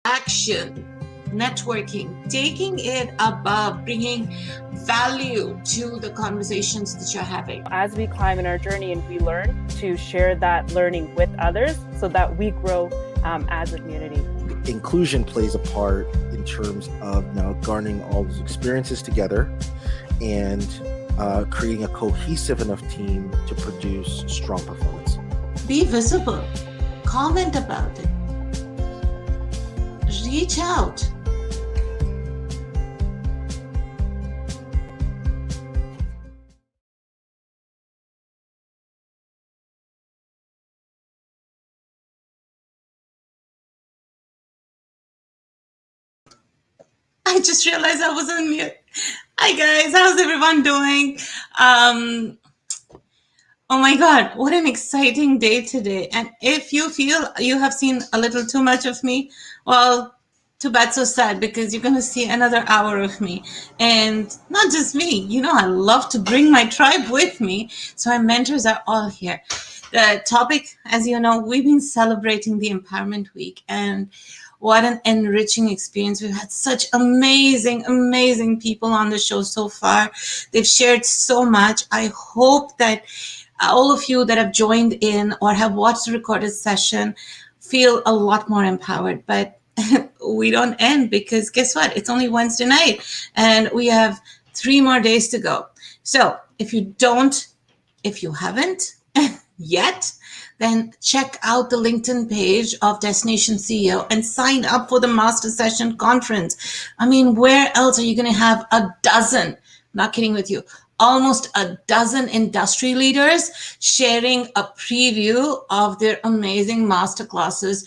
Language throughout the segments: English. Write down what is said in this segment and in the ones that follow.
action, networking, taking it above, bringing value to the conversations that you're having. As we climb in our journey and we learn, to share that learning with others so that we grow as a community. Inclusion plays a part in terms of now garnering all those experiences together and creating a cohesive enough team to produce strong performance. Be visible, comment about it, reach out. I just realized I was on mute. Hi guys, how's everyone doing? Oh my God, what an exciting day today. And if you feel you have seen a little too much of me, well, too bad, so sad, because you're gonna see another hour of me. And not just me, you know, I love to bring my tribe with me. So our mentors are all here. The topic, as you know, we've been celebrating the Empowerment Week, and what an enriching experience. We've had such amazing, amazing people on the show so far. They've shared so much. I hope that all of you that have joined in or have watched the recorded session feel a lot more empowered. But we don't end, because guess what? It's only Wednesday night and we have 3 more days to go. So if you haven't yet, then check out the LinkedIn page of Destination CEO and sign up for the Master Session Conference. I mean, where else are you going to have a dozen, not kidding with you, almost a dozen industry leaders sharing a preview of their amazing masterclasses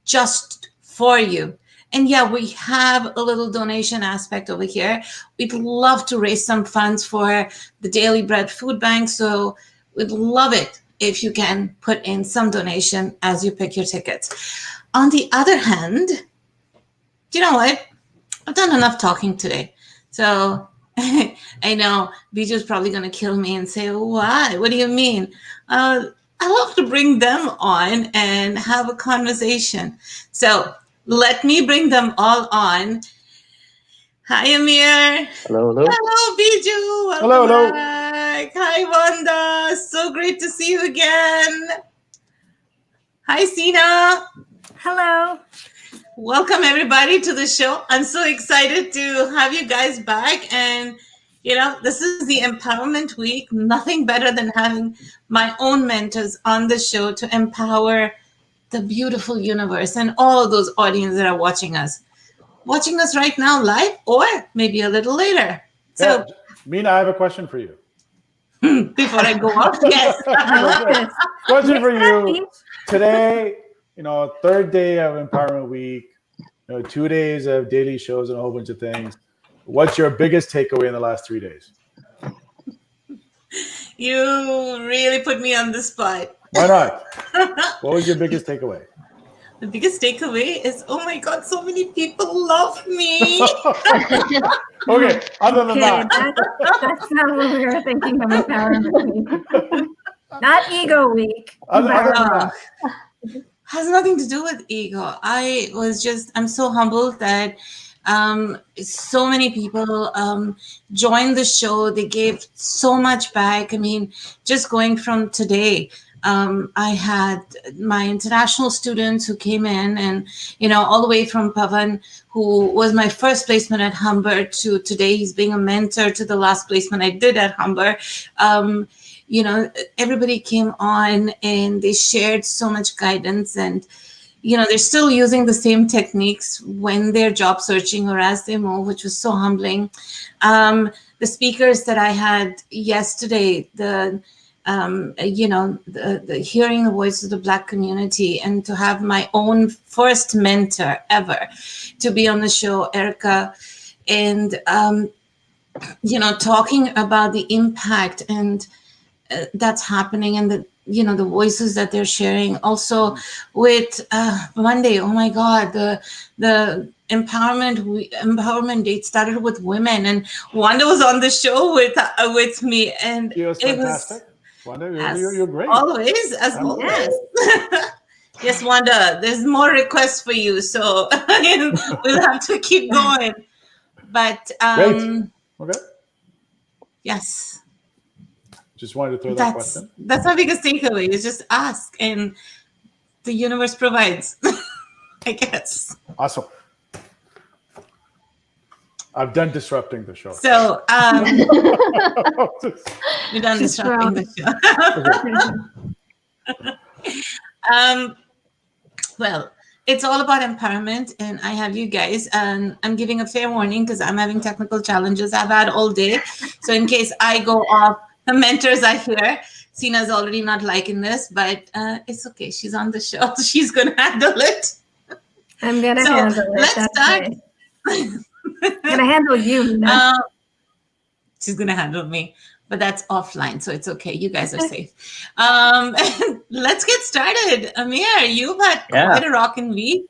just for you. And yeah, we have a little donation aspect over here. We'd love to raise some funds for the Daily Bread Food Bank. So we'd love it if you can put in some donation as you pick your tickets. On the other hand, you know what? I've done enough talking today. So I know Biju's probably going to kill me and say, why? What do you mean? I love to bring them on and have a conversation. So let me bring them all on. Hi, Amir. Hello, hello. Hello, Biju. Welcome Hello. back. Hi, Wanda. So great to see you again. Hi, Sina. Hello. Welcome, everybody, to the show. I'm so excited to have you guys back. And, you know, this is the Empowerment Week. Nothing better than having my own mentors on the show to empower the beautiful universe and all of those audience that are watching us right now live, or maybe a little later. So, Meena, I have a question for you. Before I go off, yes. Question for you. Today, you know, 3rd day of Empowerment Week, you know, 2 days of daily shows and a whole bunch of things. What's your biggest takeaway in the last 3 days? You really put me on the spot. Why not? What was your biggest takeaway? The biggest takeaway is, oh my God, so many people love me. Okay, other than that. That's not what we were thinking of Empowerment Week. Not Ego Week. Has nothing to do with ego. I'm so humbled that so many people joined the show. They gave so much back. I mean, just going from today, I had my international students who came in, and, you know, all the way from Pavan, who was my first placement at Humber, to today he's being a mentor to the last placement I did at Humber. You know, everybody came on and they shared so much guidance, and, you know, they're still using the same techniques when they're job searching or as they move, which was so humbling. The speakers that I had yesterday, you know, the hearing the voice of the Black community, and to have my own first mentor ever to be on the show, Erica, and, you know, talking about the impact and that's happening, and the, you know, the voices that they're sharing. Also with Monday, oh my God, the empowerment date started with women, and Wanda was on the show with me, and It was fantastic. Wanda, you're great. Always, as always. Yes, Wanda, there's more requests for you, so we'll have to keep going. But Great. Okay. yes, Just wanted to throw that question. that's our biggest takeaway is just ask and the universe provides, I guess. Awesome. I've done disrupting the show. So we're done disrupting the show. Well, it's all about empowerment, and I have you guys, and I'm giving a fair warning because I'm having technical challenges I've had all day. So in case I go off, the mentors are here. Sina's already not liking this, but it's okay. She's on the show. She's going to handle it. I'm going to So handle it. let's That's start. right. I'm going to handle you, Mina. She's going to handle me, but that's offline, so it's okay. You guys are safe. Let's get started. Amir, you've had quite a rocking week.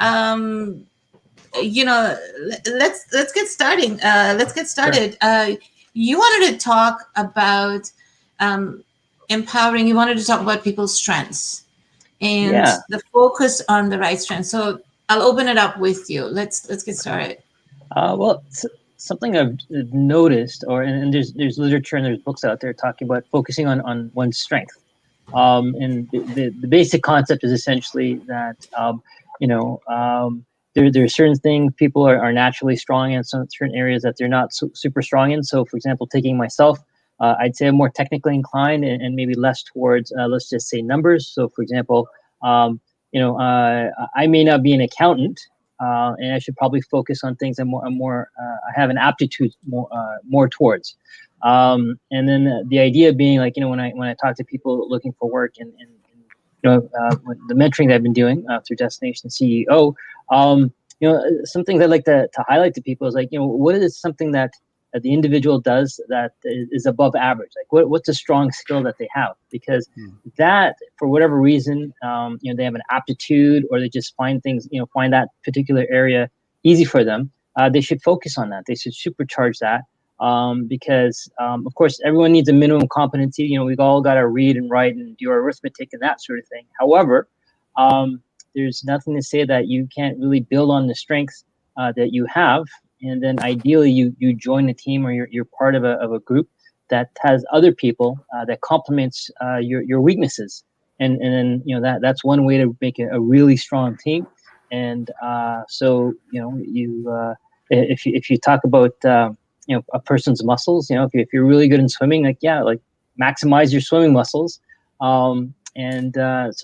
You know, let's get starting. Sure. You wanted to talk about empowering. You wanted to talk about people's strengths and the focus on the right strengths. So I'll open it up with you. Let's get started. Well, something I've noticed, and there's literature and there's books out there talking about focusing on one's strength. And the basic concept is essentially that there are certain things people are naturally strong in, some certain areas that they're not super strong in. So, for example, taking myself, I'd say I'm more technically inclined and maybe less towards let's just say numbers. So, for example, I may not be an accountant. And I should probably focus on things I have an aptitude more towards. And then the idea being like, when I talk to people looking for work and the mentoring that I've been doing through Destination CEO, some things I like to highlight to people is like, what is something that the individual does that is above average? Like what's a strong skill that they have? Because that, for whatever reason, they have an aptitude or they just find things, find that particular area easy for them. They should focus on that. They should supercharge that because, of course, everyone needs a minimum competency. We've all got to read and write and do our arithmetic and that sort of thing. However, there's nothing to say that you can't really build on the strengths that you have. And then ideally you join a team or you're part of a group that has other people that complements your weaknesses. And then, that's one way to make a really strong team. And so, if you talk about, a person's muscles, if you're really good in swimming, like maximize your swimming muscles. So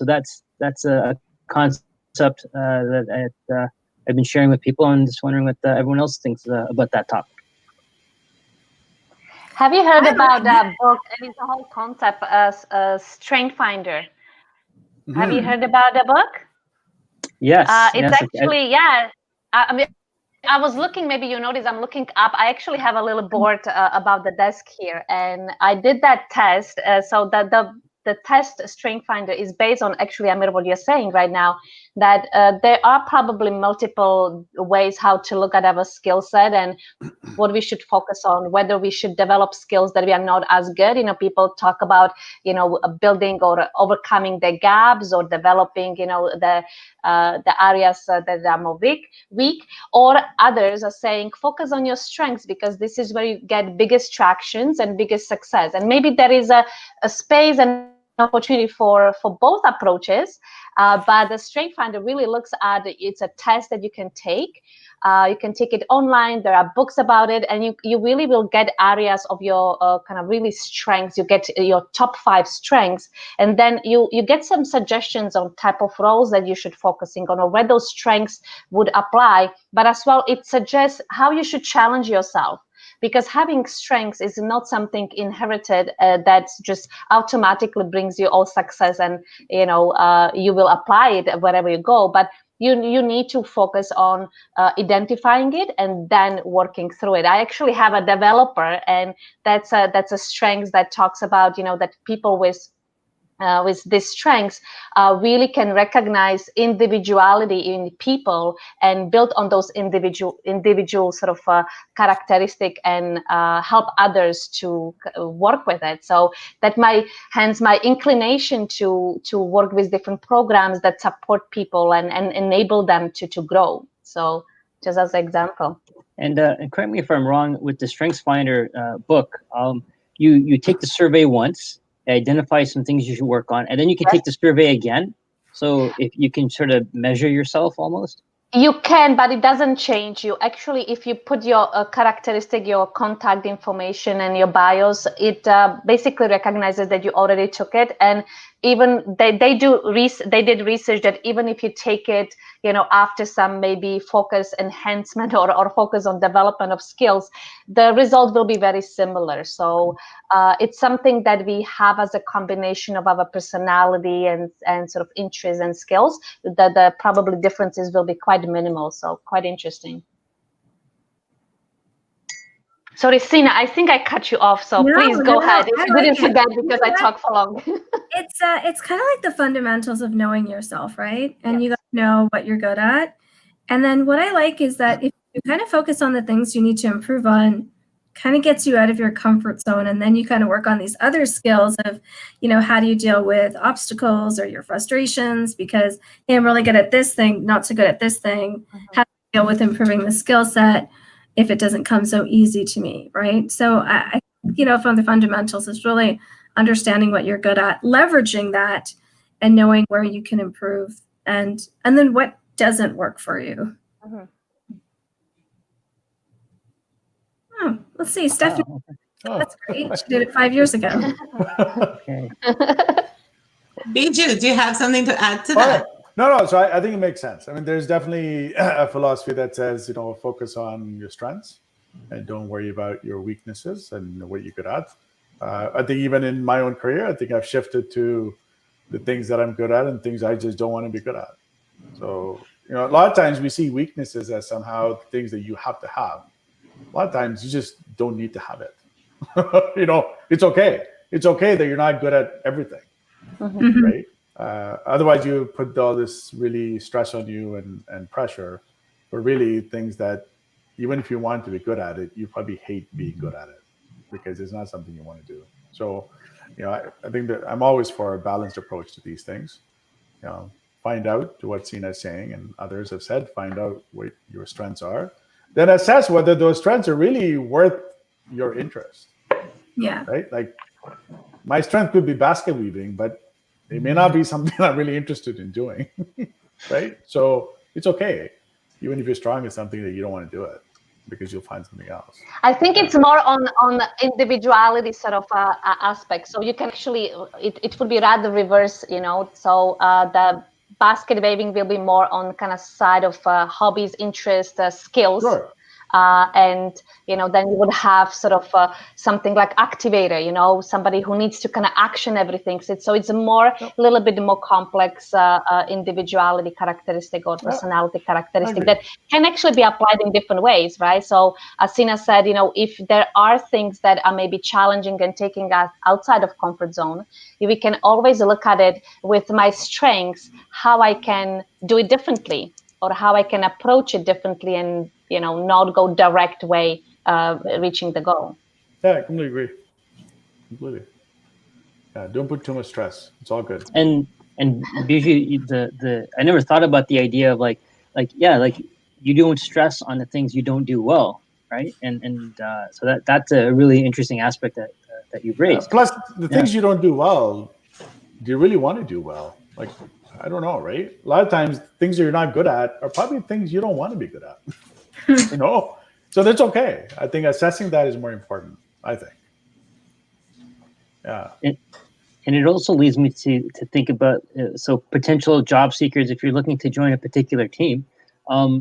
that's a concept that I've been sharing with people and just wondering what everyone else thinks about that topic. Have you heard about that book? It is a whole concept as a Strength Finder. Mm-hmm. Have you heard about the book? Yes. It's actually, I mean, I was looking, maybe you notice I'm looking up. I actually have a little board about the desk here, and I did that test. So that the test Strength Finder is based on actually, Amir, what you're saying right now, that there are probably multiple ways how to look at our skill set and what we should focus on, whether we should develop skills that we are not as good. People talk about, building or overcoming the gaps or developing, the areas that are more weak, or others are saying focus on your strengths because this is where you get biggest tractions and biggest success. And maybe there is a space and opportunity for both approaches, but the Strength Finder really looks at it's a test that you can take. You can take it online. There are books about it, and you really will get areas of your kind of really strengths. You get your top 5 strengths, and then you get some suggestions on type of roles that you should focusing on or where those strengths would apply. But as well, it suggests how you should challenge yourself. Because having strengths is not something inherited that just automatically brings you all success and you will apply it wherever you go. But you need to focus on identifying it and then working through it. I actually have a developer, and that's a strength that talks about that people with with these strengths really can recognize individuality in people and build on those individual sort of characteristic and help others to work with it. So that hence my inclination to work with different programs that support people and enable them to grow. So just as an example. And correct me if I'm wrong, with the StrengthsFinder book, you take the survey once, identify some things you should work on, and then you can take the survey again. So if you can sort of measure yourself almost. You can, but it doesn't change you. Actually, if you put your characteristic, your contact information and your BIOS, it basically recognizes that you already took it. And even they did research that even if you take it, after some maybe focus enhancement or focus on development of skills, the result will be very similar. So it's something that we have as a combination of our personality and sort of interests and skills. The probably differences will be quite minimal. So quite interesting. Sorry, Sina, I think I cut you off, so please go ahead. If you didn't forget because I talked for long. It's kind of like the fundamentals of knowing yourself, right? And you got to know what you're good at. And then what I like is that if you kind of focus on the things you need to improve on, kind of gets you out of your comfort zone. And then you kind of work on these other skills of, how do you deal with obstacles or your frustrations? Because, hey, I'm really good at this thing, not so good at this thing. How do you deal with improving the skill set if it doesn't come so easy to me, right? So I from the fundamentals, it's really understanding what you're good at, leveraging that, and knowing where you can improve, and then what doesn't work for you. Oh, let's see, Stephanie. Oh. That's great. She did it 5 years ago. Okay. Biju, do you have something to add to that? No. So I think it makes sense. I mean, there's definitely a philosophy that says, focus on your strengths and don't worry about your weaknesses and what you're good at. I think even in my own career, I think I've shifted to the things that I'm good at and things I just don't want to be good at. So, a lot of times we see weaknesses as somehow things that you have to have. A lot of times you just don't need to have it. It's okay. It's okay that you're not good at everything, right? Otherwise, you put all this really stress on you and pressure for really things that even if you want to be good at it, you probably hate being good at it because it's not something you want to do. So, I think that I'm always for a balanced approach to these things. Find out to what Sina is saying and others have said, find out what your strengths are, then assess whether those strengths are really worth your interest. Yeah. Right? Like my strength could be basket weaving, but it may not be something I'm really interested in doing, right? So it's okay, even if you're strong at something that you don't want to do it, because you'll find something else. I think it's more on the individuality sort of aspect. So you can actually, it would be rather reverse, So the basket weaving will be more on kind of side of hobbies, interests, skills. Sure. And then you would have sort of something like activator, somebody who needs to kind of action everything. So it's a little bit more complex individuality characteristic or personality characteristic that can actually be applied in different ways, right? So as Sina said, if there are things that are maybe challenging and taking us outside of comfort zone, we can always look at it with my strengths, how I can do it differently or how I can approach it differently and not go direct way reaching the goal. Yeah, I completely agree. Completely. Yeah, don't put too much stress. It's all good. And Biju, I never thought about the idea of like you don't stress on the things you don't do well, right? And so that's a really interesting aspect that you've raised. Plus, the things you don't do well, do you really want to do well? Like, I don't know, right? A lot of times, things that you're not good at are probably things you don't want to be good at. So that's okay. I think assessing that is more important, I think. Yeah. And it also leads me to think about so potential job seekers, if you're looking to join a particular team,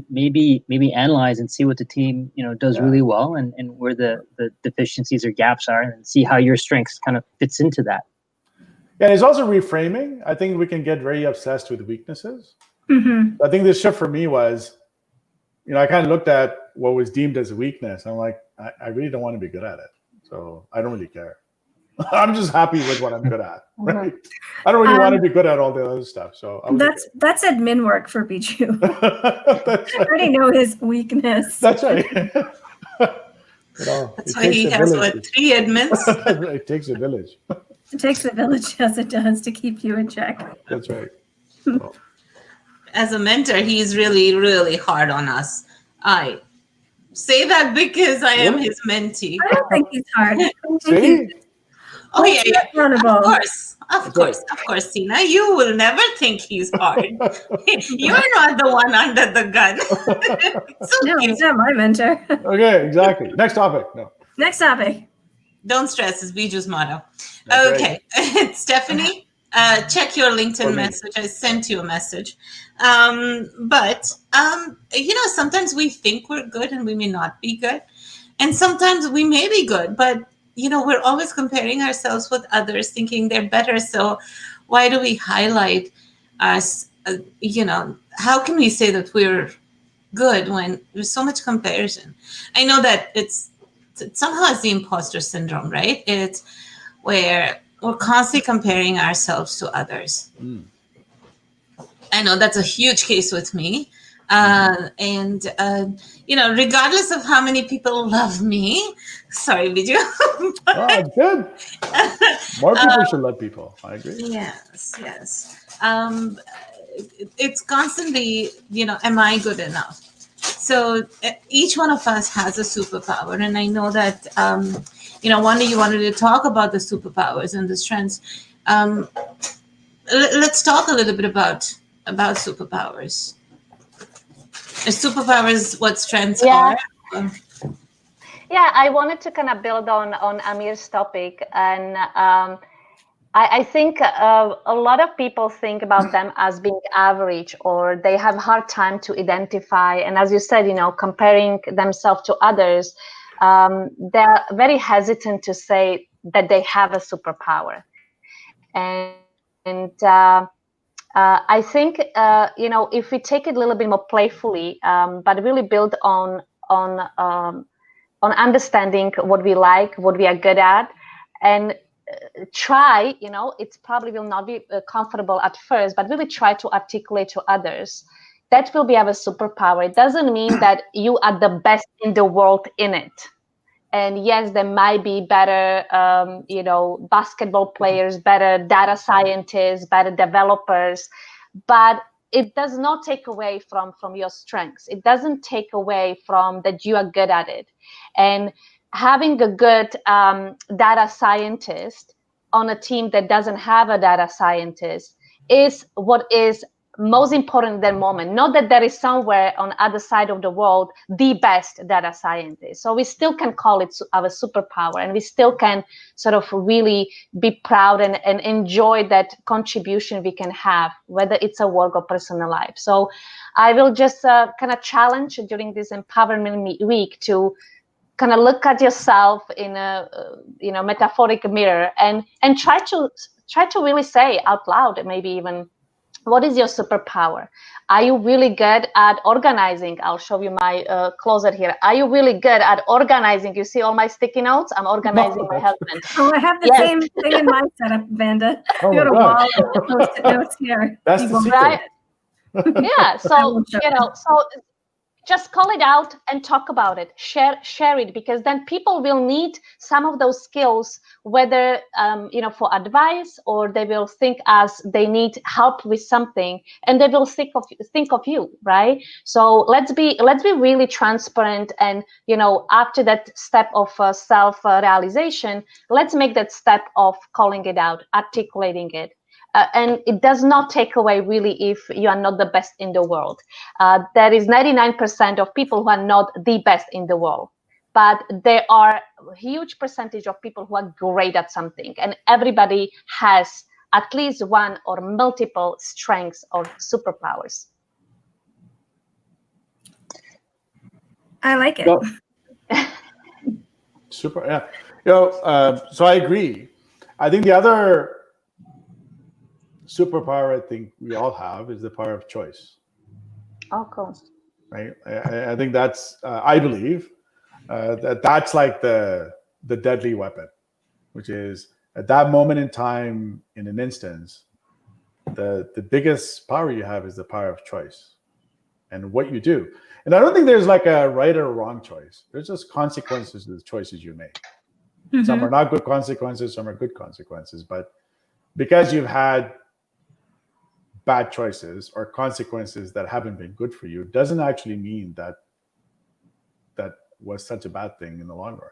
maybe analyze and see what the team does really well and where the deficiencies or gaps are, and see how your strengths kind of fits into that. Yeah, it's also reframing. I think we can get very obsessed with weaknesses. I think the shift for me was, I kind of looked at what was deemed as a weakness. I'm like, I really don't want to be good at it. So I don't really care. I'm just happy with what I'm good at. Right? I don't really want to be good at all the other stuff. So I was that's admin work for Bijou. that's I already know his weakness. That's right. That's why he has, what, 3 admins? It takes a village. It takes a village, as it does, to keep you in check. That's right. As a mentor, he's really, really hard on us. I say that because I am his mentee. I don't think he's hard. See? Oh, yeah, yeah. Accountable. Of course, Tina. You will never think he's hard. You're not the one under the gun. No, he's not my mentor. Okay, exactly. Next topic. No. Next topic. Don't stress, is Biju's motto. That's Okay, Stephanie, check your LinkedIn message. I sent you a message. But sometimes we think we're good and we may not be good. And sometimes we may be good, but we're always comparing ourselves with others, thinking they're better. So why do we highlight us? How can we say that we're good when there's so much comparison? I know that somehow it's the imposter syndrome, right? It's where we're constantly comparing ourselves to others. I know that's a huge case with me. Regardless of how many people love me, sorry, Biju. Oh, good. More people should love people. I agree. Yes. It's constantly, am I good enough? So each one of us has a superpower. And I know that, Wanda, you wanted to talk about the superpowers and the strengths. Let's talk a little bit about superpowers. Superpowers, what strengths are? Yeah, I wanted to kind of build on Amir's topic. And I think a lot of people think about them as being average, or they have a hard time to identify. And as you said, comparing themselves to others, they're very hesitant to say that they have a superpower. And I think, if we take it a little bit more playfully, but really build on understanding what we like, what we are good at, and try, it probably will not be comfortable at first, but really try to articulate to others. That will be our superpower. It doesn't mean that you are the best in the world in it. And yes, there might be better, basketball players, better data scientists, better developers, but it does not take away from your strengths. It doesn't take away from that you are good at it. And having a good data scientist on a team that doesn't have a data scientist is what is most important in that moment. Not that there is somewhere on the other side of the world the best data scientist. So we still can call it our superpower, and we still can sort of really be proud and enjoy that contribution we can have, whether it's a work or personal life. So I will just kind of challenge during this empowerment week to kind of look at yourself in a metaphoric mirror and try to really say out loud, maybe even, what is your superpower? Are you really good at organizing? I'll show you my closet here. Are you really good at organizing? You see all my sticky notes? I'm organizing my husband. Oh, I have the same thing in my setup, Vanda. Oh, you got a my wall of post-it notes here. That's the secret. Right? Yeah. So, so just call it out and talk about it. Share it, because then people will need some of those skills, whether for advice, or they will think as they need help with something, and they will think of you, right? So let's be really transparent, and after that step of self-realization, let's make that step of calling it out, articulating it. And it does not take away really if you are not the best in the world. There is 99% of people who are not the best in the world, but there are a huge percentage of people who are great at something, and everybody has at least one or multiple strengths or superpowers. I like it. Super, yeah. So I agree. I think the other superpower I think we all have is the power of choice. Oh, cool. Right. I think that's. I believe that's like the deadly weapon, which is at that moment in time, in an instance, the biggest power you have is the power of choice and what you do. And I don't think there's like a right or wrong choice. There's just consequences to the choices you make. Mm-hmm. Some are not good consequences, some are good consequences. But because you've had bad choices or consequences that haven't been good for you, doesn't actually mean that that was such a bad thing in the long run,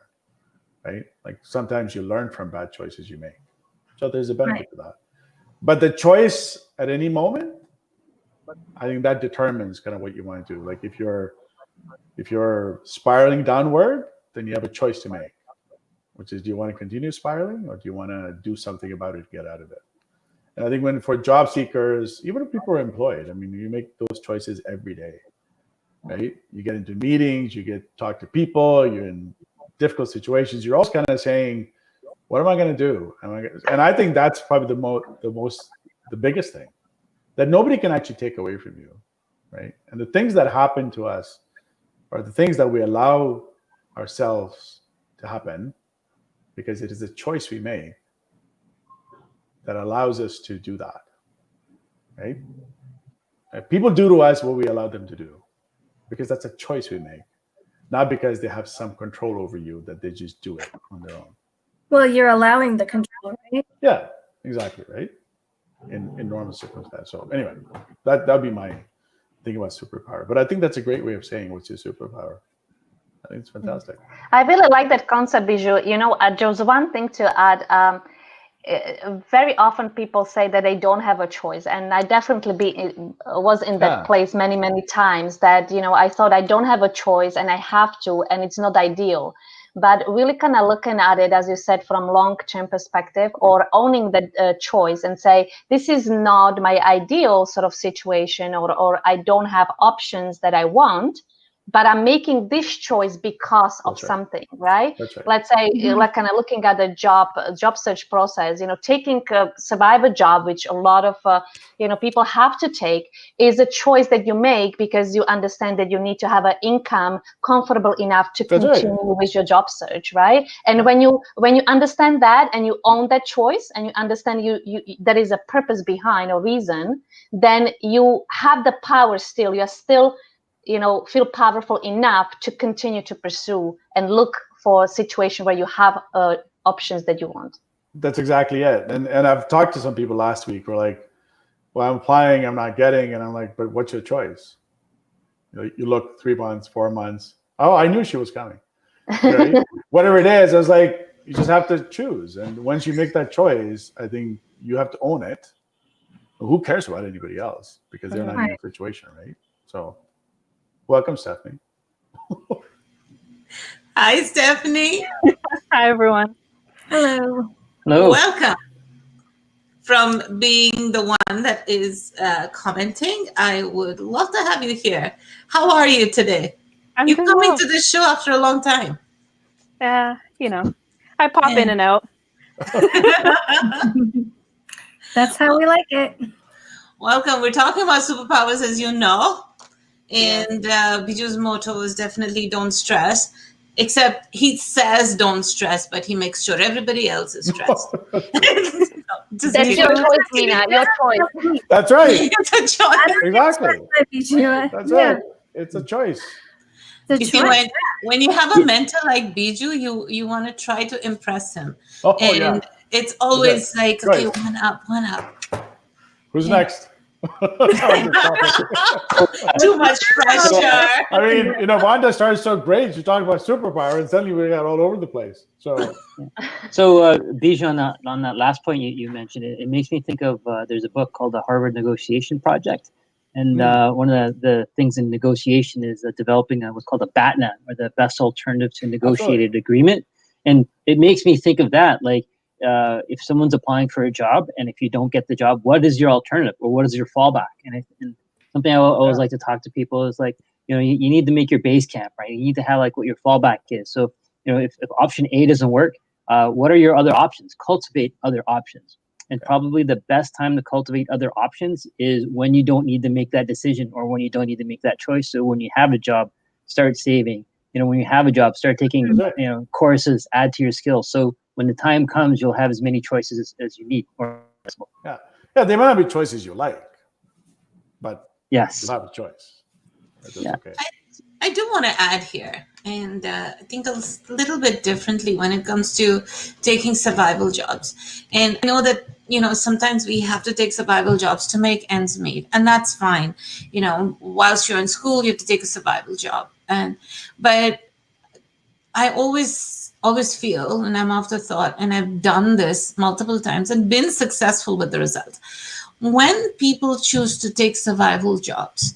right? Like sometimes you learn from bad choices you make. So there's a benefit to that. But the choice at any moment, I think that determines kind of what you want to do. Like if you're spiraling downward, then you have a choice to make, which is, do you want to continue spiraling or do you want to do something about it to get out of it? And I think for job seekers, even if people are employed, I mean, you make those choices every day, right? You get into meetings, you talk to people, you're in difficult situations. You're always kind of saying, what am I going to do? And I think that's probably the biggest thing that nobody can actually take away from you, right? And the things that happen to us are the things that we allow ourselves to happen because it is a choice we make that allows us to do that, right? People do to us what we allow them to do because that's a choice we make, not because they have some control over you that they just do it on their own. Well, you're allowing the control, right? Yeah, exactly, right? In normal circumstances. So anyway, that'd be my thing about superpower. But I think that's a great way of saying what's your superpower. I think it's fantastic. I really like that concept, Bijou. You know, there's one thing to add. Very often people say that they don't have a choice, and I definitely was in that place many times that, you know, I thought I don't have a choice and I have to, and it's not ideal. But really kind of looking at it, as you said, from long-term perspective, or owning the choice and say, this is not my ideal sort of situation, or I don't have options that I want, but I'm making this choice because of something, right? That's right. Let's say, like kind of looking at the job search process, you know, taking a survivor job, which a lot of, people have to take, is a choice that you make because you understand that you need to have an income comfortable enough to continue with your job search, right? And when you understand that and you own that choice and you understand there is a purpose behind or reason, then you have the power still. You're still, feel powerful enough to continue to pursue and look for a situation where you have options that you want. That's exactly it. And I've talked to some people last week who are like, well, I'm applying, I'm not getting. And I'm like, but what's your choice? You look 3 months, 4 months. Oh, I knew she was coming. Right? Whatever it is, I was like, you just have to choose. And once you make that choice, I think you have to own it. Who cares about anybody else? Because they're not in your situation, right? So welcome, Stephanie. Hi, Stephanie. Hi, everyone. Hello. Hello. Welcome. From being the one that is commenting, I would love to have you here. How are you today? I'm You're doing coming well. to the show after a long time. Yeah, I pop in and out. That's how we like it. Welcome. We're talking about superpowers, as you know. And Bijou's motto is definitely don't stress. Except he says don't stress, but he makes sure everybody else is stressed. That's your choice, Mina. Your choice. That's right. It's a choice. Exactly. That's right. It's a choice. You see, when you have a mentor like Bijou, you want to try to impress him. Oh, and it's always like, okay, Right. one up. Who's next? Too much pressure. I mean, Wanda started so great. She talked about superpower, and suddenly we got all over the place. So, Bijou, on that last point you mentioned, it makes me think of there's a book called the Harvard Negotiation Project, and one of the things in negotiation is developing what's called a BATNA, or the best alternative to negotiated agreement. And it makes me think of that, like, if someone's applying for a job and if you don't get the job, what is your alternative or what is your fallback? And something I always like to talk to people is like, you need to make your base camp, right? You need to have like what your fallback is. So, if option A doesn't work, what are your other options? Cultivate other options. And probably the best time to cultivate other options is when you don't need to make that decision or when you don't need to make that choice. So when you have a job, start saving. When you have a job, start taking, courses, add to your skills. So when the time comes, you'll have as many choices as you need. Yeah, they might not be choices you like, but Yes. you'll have a choice. That's okay. I do want to add here, and I think a little bit differently when it comes to taking survival jobs. And I know that, sometimes we have to take survival jobs to make ends meet, and that's fine. Whilst you're in school, you have to take a survival job. But I always feel, and I'm of the thought, and I've done this multiple times and been successful with the result. When people choose to take survival jobs,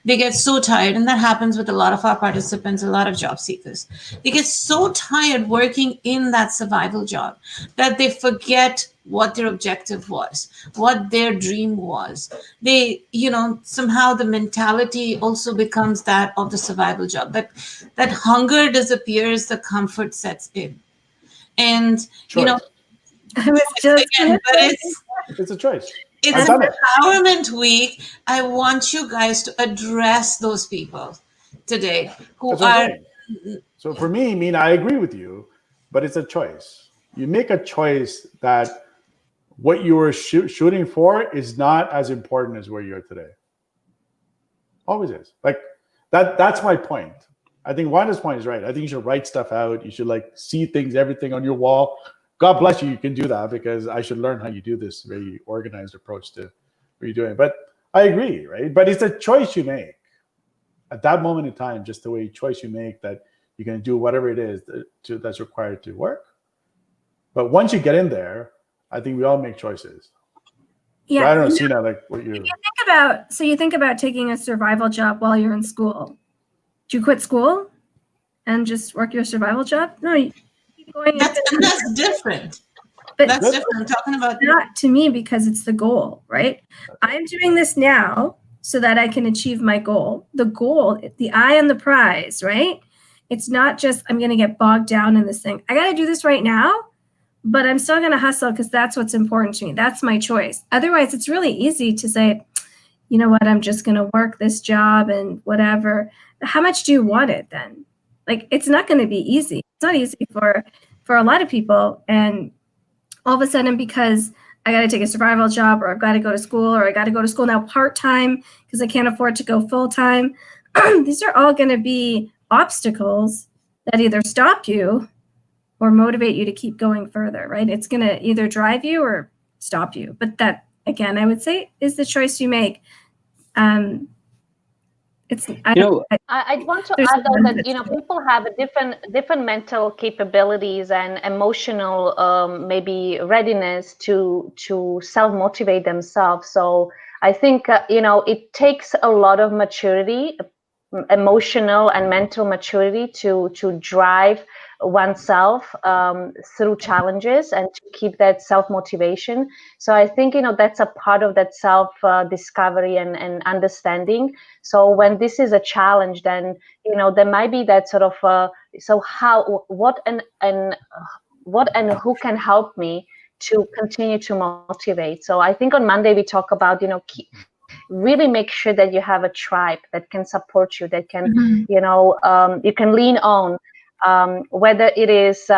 they get so tired, and that happens with a lot of our participants, a lot of job seekers. They get so tired working in that survival job that they forget what their objective was, what their dream was. They, somehow the mentality also becomes that of the survival job. That hunger disappears, the comfort sets in. And, Choice. I was just again, but it's a choice. It's Empowerment Week. I want you guys to address those people today who are. So for me, Meena, I agree with you, but it's a choice. You make a choice that what you were shooting for is not as important as where you are today. Always is. Like that's my point. I think Wanda's point is right. I think you should write stuff out. You should see things, everything on your wall. God bless you. You can do that, because I should learn how you do this very organized approach to what you're doing. But I agree, right? But it's a choice you make at that moment in time, just the way choice you make that you're going to do whatever it is that's required to work. But once you get in there, I think we all make choices. Yeah. So I don't know, Sina, what you think about taking a survival job while you're in school. Do you quit school and just work your survival job? No, you keep going. That's different. But that's different. I'm talking about not to me, because it's the goal, right? I'm doing this now so that I can achieve my goal. The goal, the eye on the prize, right? It's not just I'm going to get bogged down in this thing. I got to do this right now, but I'm still going to hustle because that's what's important to me. That's my choice. Otherwise, it's really easy to say, you know what, I'm just going to work this job and whatever. How much do you want it then? It's not going to be easy. It's not easy for a lot of people. And all of a sudden, because I got to take a survival job, or I've got to go to school, or I got to go to school now part-time because I can't afford to go full-time. These are all going to be obstacles that either stop you or motivate you to keep going further, right? It's going to either drive you or stop you. But that, again, I would say is the choice you make. I want to add though that people have different mental capabilities and emotional maybe readiness to self-motivate themselves. So I think it takes a lot of maturity, emotional and mental maturity to drive oneself through challenges and to keep that self-motivation. So I think that's a part of that self-discovery and understanding. So when this is a challenge, then there might be that sort of what and who can help me to continue to motivate. So I think on Monday we talk about really make sure that you have a tribe that can support you, that can you can lean on. Whether it is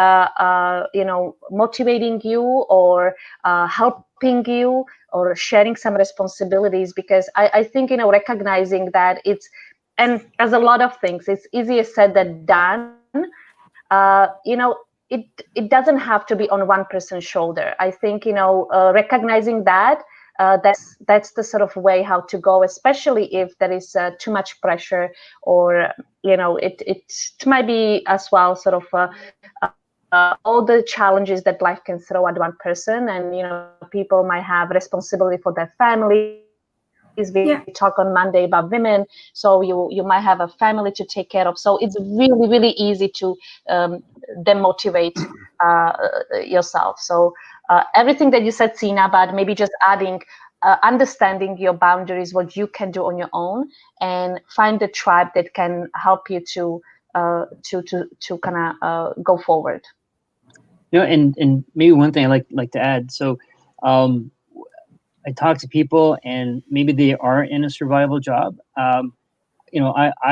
motivating you or helping you or sharing some responsibilities, because I think recognizing that and as a lot of things, it's easier said than done. It doesn't have to be on one person's shoulder. I think recognizing that that's the sort of way how to go, especially if there is too much pressure, or it might be as well sort of all the challenges that life can throw at one person, and people might have responsibility for their family. We talk on Monday about women, so you might have a family to take care of. So it's really, really easy to demotivate yourself. So everything that you said, Sina, but maybe just adding, understanding your boundaries, what you can do on your own, and find a tribe that can help you to kind of go forward. And maybe one thing I like to add. So I talk to people, and maybe they are in a survival job. I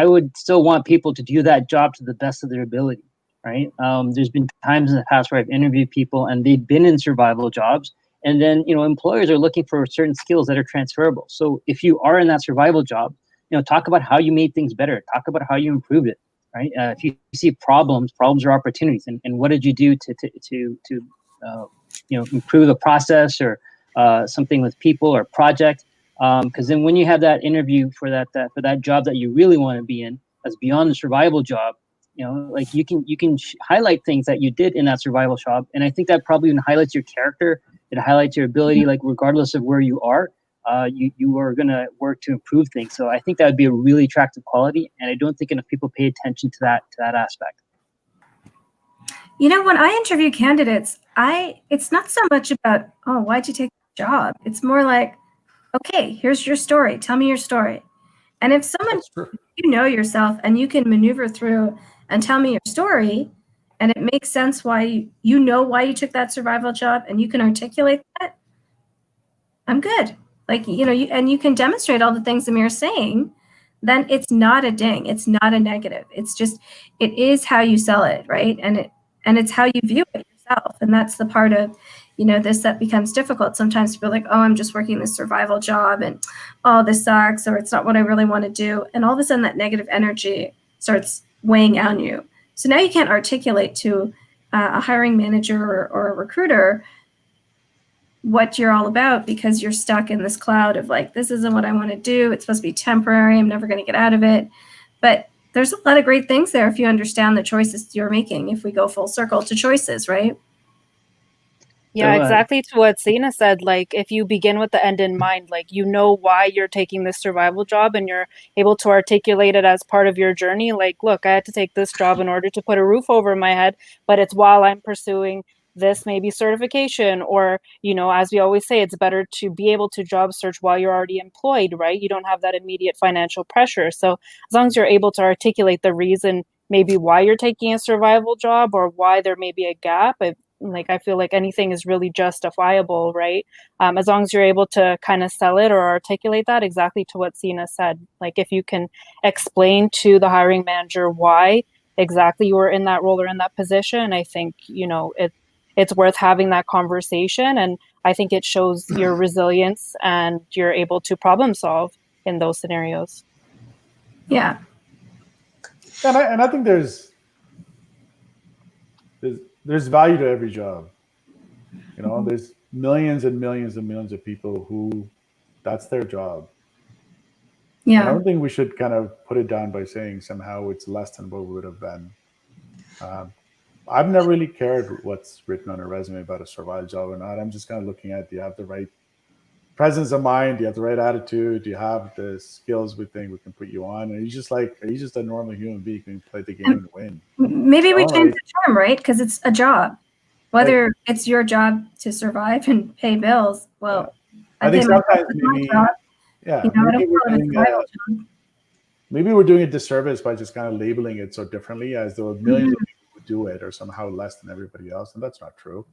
would still want people to do that job to the best of their ability. right? There's been times in the past where I've interviewed people and they've been in survival jobs, and then employers are looking for certain skills that are transferable. So if you are in that survival job, talk about how you made things better. Talk about how you improved it, right? If you see problems are opportunities, and what did you do to improve the process or something with people or project? Because then when you have that interview for that job that you really want to be in, that's beyond the survival job, like you can highlight things that you did in that survival job, and I think that probably even highlights your character. It highlights your ability, like regardless of where you are, you are going to work to improve things. So I think that would be a really attractive quality, and I don't think enough people pay attention to that aspect. When I interview candidates, it's not so much about, oh, why'd you take the job? It's more like, okay, here's your story. Tell me your story. And if someone, you know yourself and you can maneuver through and tell me your story, and it makes sense why why you took that survival job, and you can articulate that, I'm good. Like, and you can demonstrate all the things Amir's saying, then it's not a ding. It's not a negative. It's just, it is how you sell it, right? And it's how you view it yourself. And that's the part of, this that becomes difficult. Sometimes people are like, oh, I'm just working this survival job and, oh, this sucks, or it's not what I really want to do. And all of a sudden that negative energy starts weighing on you. So now you can't articulate to a hiring manager or a recruiter what you're all about, because you're stuck in this cloud of like, this isn't what I want to do. It's supposed to be temporary. I'm never going to get out of it. But there's a lot of great things there if you understand the choices you're making, if we go full circle to choices, right? Yeah, exactly to what Sina said. Like, if you begin with the end in mind, like, why you're taking this survival job, and you're able to articulate it as part of your journey. Like, look, I had to take this job in order to put a roof over my head, but it's while I'm pursuing this maybe certification, or, as we always say, it's better to be able to job search while you're already employed, right? You don't have that immediate financial pressure. So as long as you're able to articulate the reason maybe why you're taking a survival job, or why there may be a gap, I feel like anything is really justifiable, right? As long as you're able to kind of sell it or articulate that exactly to what Sina said. Like, if you can explain to the hiring manager why exactly you were in that role or in that position, I think, it's worth having that conversation. And I think it shows your resilience and you're able to problem solve in those scenarios. Yeah. And I think there's value to every job. There's millions and millions and millions of people who that's their job. Yeah. And I don't think we should kind of put it down by saying somehow it's less than what we would have been. I've never really cared what's written on a resume about a survival job or not. I'm just kind of looking at, do you have the right presence of mind? Do you have the right attitude? Do you have the skills we think we can put you on? Are you just a normal human being who can play the game and win? Maybe we change the term, right? Because it's a job. Whether it's your job to survive and pay bills, well, yeah. I think sometimes maybe we're doing a disservice by just kind of labeling it so differently, as though millions of people would do it or somehow less than everybody else, and that's not true.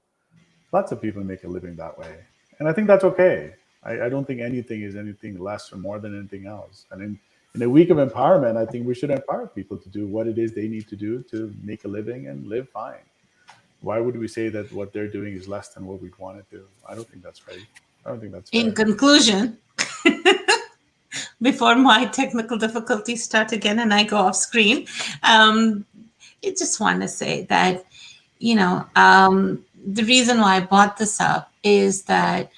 Lots of people make a living that way, and I think that's okay. I don't think anything is anything less or more than anything else. And in a week of empowerment, I think we should empower people to do what it is they need to do to make a living and live fine. Why would we say that what they're doing is less than what we'd want to do? I don't think that's right. I don't think that's fair. In conclusion, before my technical difficulties start again and I go off screen, I just want to say that, the reason why I brought this up is that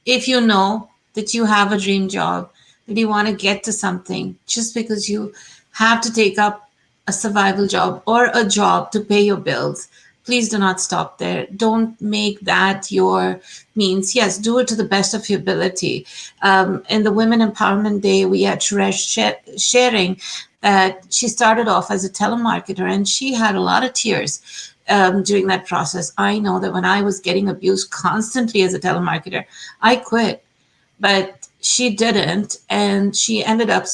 if you know that you have a dream job, that you want to get to something, just because you have to take up a survival job or a job to pay your bills, please do not stop there. Don't make that your means. Yes, do it to the best of your ability. In the Women Empowerment Day, we had Suresh sharing that she started off as a telemarketer and she had a lot of tears during that process. I know that when I was getting abused constantly as a telemarketer, I quit, but she didn't. And she ended up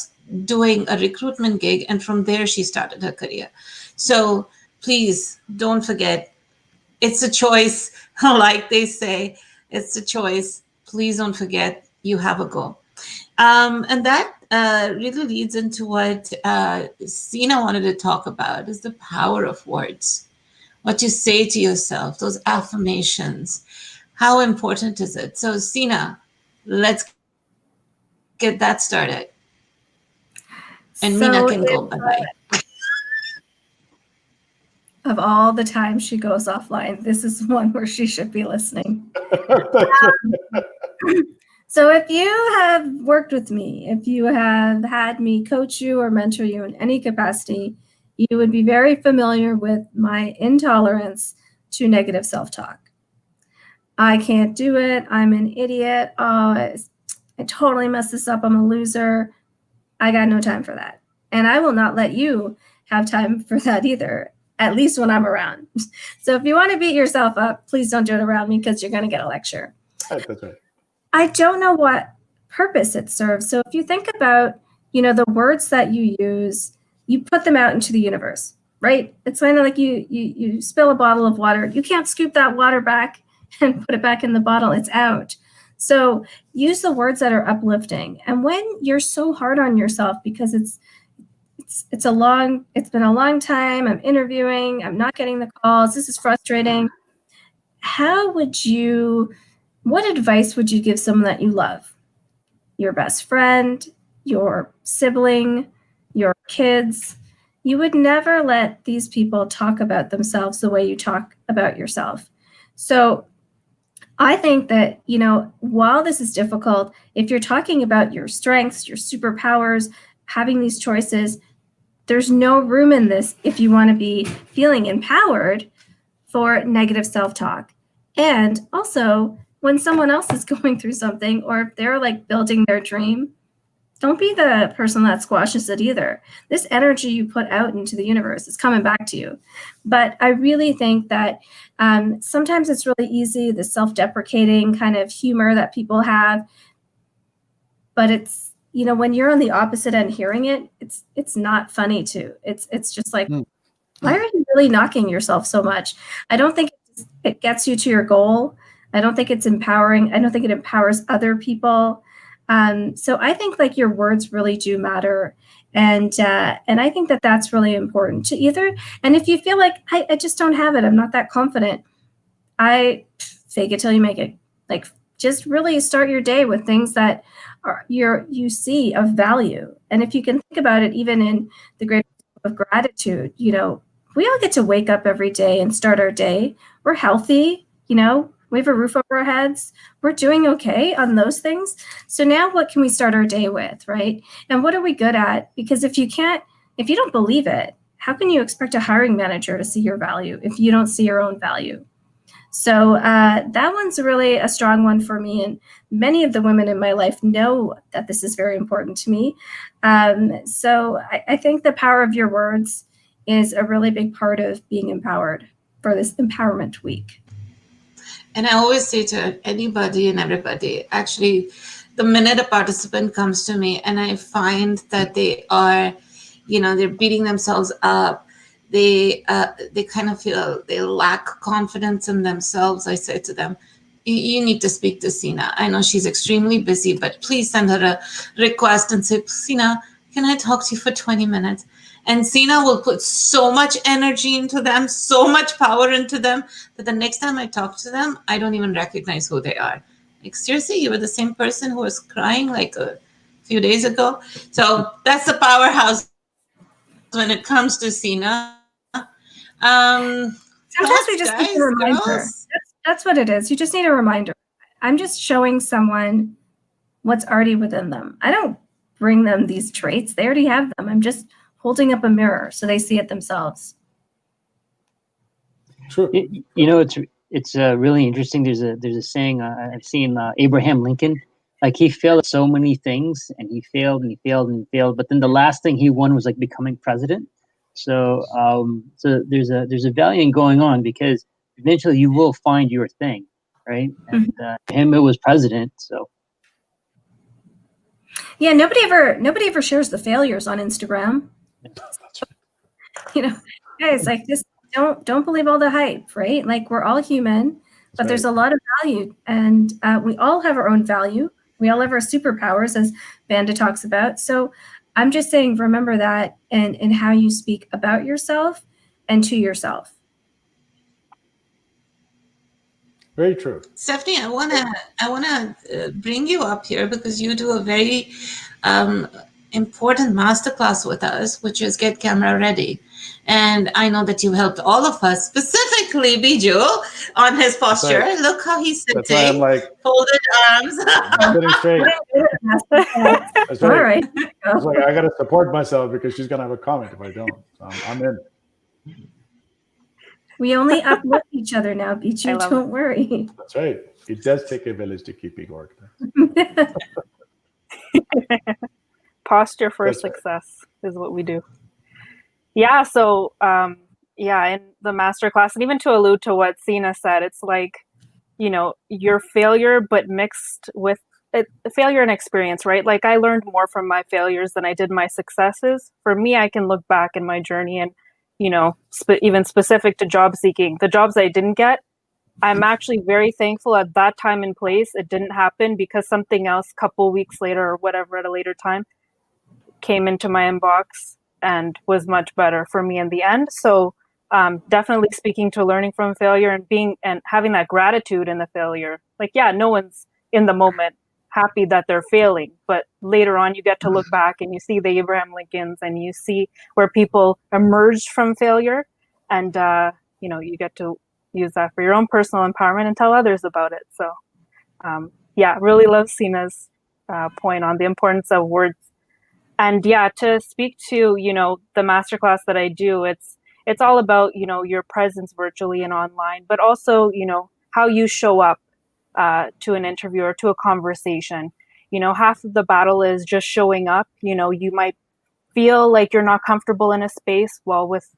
doing a recruitment gig. And from there, she started her career. So please don't forget, it's a choice. Like they say, it's a choice. Please don't forget, you have a goal. And that really leads into what Sina wanted to talk about, is the power of words. what you say to yourself, those affirmations. How important is it? So, Sina, let's get that started. And Mina can go bye-bye. Of all the times she goes offline, this is one where she should be listening. So if you have worked with me, if you have had me coach you or mentor you in any capacity, you would be very familiar with my intolerance to negative self-talk. I can't do it. I'm an idiot. Oh, I totally messed this up. I'm a loser. I got no time for that. And I will not let you have time for that either, at least when I'm around. So if you want to beat yourself up, please don't do it around me because you're going to get a lecture. That's right. I don't know what purpose it serves. So if you think about, the words that you use, you put them out into the universe, right? It's kind of like you spill a bottle of water. You can't scoop that water back and put it back in the bottle. It's out. So use the words that are uplifting. And when you're so hard on yourself because it's been a long time, I'm interviewing, I'm not getting the calls, this is frustrating. What advice would you give someone that you love? Your best friend, your sibling, your kids. You would never let these people talk about themselves the way you talk about yourself. So I think that, while this is difficult, if you're talking about your strengths, your superpowers, having these choices, there's no room in this if you want to be feeling empowered for negative self-talk. And also, when someone else is going through something, or if they're like building their dream, don't be the person that squashes it either. This energy you put out into the universe is coming back to you. But I really think that sometimes it's really easy, the self-deprecating kind of humor that people have. But it's, when you're on the opposite end hearing it, it's not funny too. It's just like, why are you really knocking yourself so much? I don't think it gets you to your goal. I don't think it's empowering. I don't think it empowers other people. So I think like your words really do matter. And I think that that's really important to either. And if you feel like, I just don't have it, I'm not that confident, fake it till you make it. Like, just really start your day with things that you see of value. And if you can think about it, even in the great of gratitude, we all get to wake up every day and start our day. We're healthy, we have a roof over our heads. We're doing okay on those things. So now what can we start our day with, right? And what are we good at? Because if you don't believe it, how can you expect a hiring manager to see your value if you don't see your own value? So that one's really a strong one for me. And many of the women in my life know that this is very important to me. So I think the power of your words is a really big part of being empowered for this Empowerment Week. And I always say to anybody and everybody, actually, the minute a participant comes to me and I find that they are, they're beating themselves up, they kind of feel they lack confidence in themselves, I say to them, you need to speak to Sina. I know she's extremely busy, but please send her a request and say, Sina, can I talk to you for 20 minutes? And Sina will put so much energy into them, so much power into them, that the next time I talk to them, I don't even recognize who they are. Like, seriously, you were the same person who was crying like a few days ago? So that's the powerhouse when it comes to Sina. Sometimes we just need a reminder. That's what it is. You just need a reminder. I'm just showing someone what's already within them. I don't bring them these traits. They already have them. I'm just holding up a mirror so they see it themselves. True. It's really interesting. There's a saying I've seen, Abraham Lincoln. Like, he failed at so many things, and he failed and he failed and he failed. But then the last thing he won was like becoming president. So there's a value in going on, because eventually you will find your thing, right? And him, it was president. So. Yeah, nobody ever shares the failures on Instagram. Guys, like, just don't believe all the hype, right? Like, we're all human, but there's a lot of value, and we all have our own value. We all have our superpowers, as Vanda talks about. So I'm just saying, remember that in how you speak about yourself and to yourself. Very true. Stephanie, I wanna bring you up here because you do a very important masterclass with us, which is Get Camera Ready. And I know that you helped all of us, specifically Biju, on his posture. Right. Look how he's sitting, That's why I'm like folded arms. I'm sitting straight. That's All right. right. I was like, I gotta support myself because she's gonna have a comment if I don't. So I'm in. We only uplift each other now, I Bichu. love Don't worry. That's right. It does take a village to keep me worked. Posture for That's right. success is what we do. Yeah. So, yeah, in the masterclass, and even to allude to what Sina said, it's like, you know, your failure, but mixed with failure and experience, right? Like I learned more from my failures than I did my successes. For me, I can look back in my journey and, you know, even specific to job seeking, the jobs I didn't get, I'm actually very thankful at that time and place. It didn't happen because something else a couple weeks later or whatever at a later time came into my inbox and was much better for me in the end. So definitely speaking to learning from failure and having that gratitude in the failure. Like, yeah, no one's in the moment happy that they're failing, but later on you get to look back and you see the Abraham Lincolns and you see where people emerged from failure, and you know, you get to use that for your own personal empowerment and tell others about it. So yeah, really love Sina's point on the importance of words. And yeah, to speak to, you know, the masterclass that I do, it's all about, you know, your presence virtually and online, but also, you know, how you show up to an interview or to a conversation. You know, half of the battle is just showing up. You know, you might feel like you're not comfortable in a space. Well, with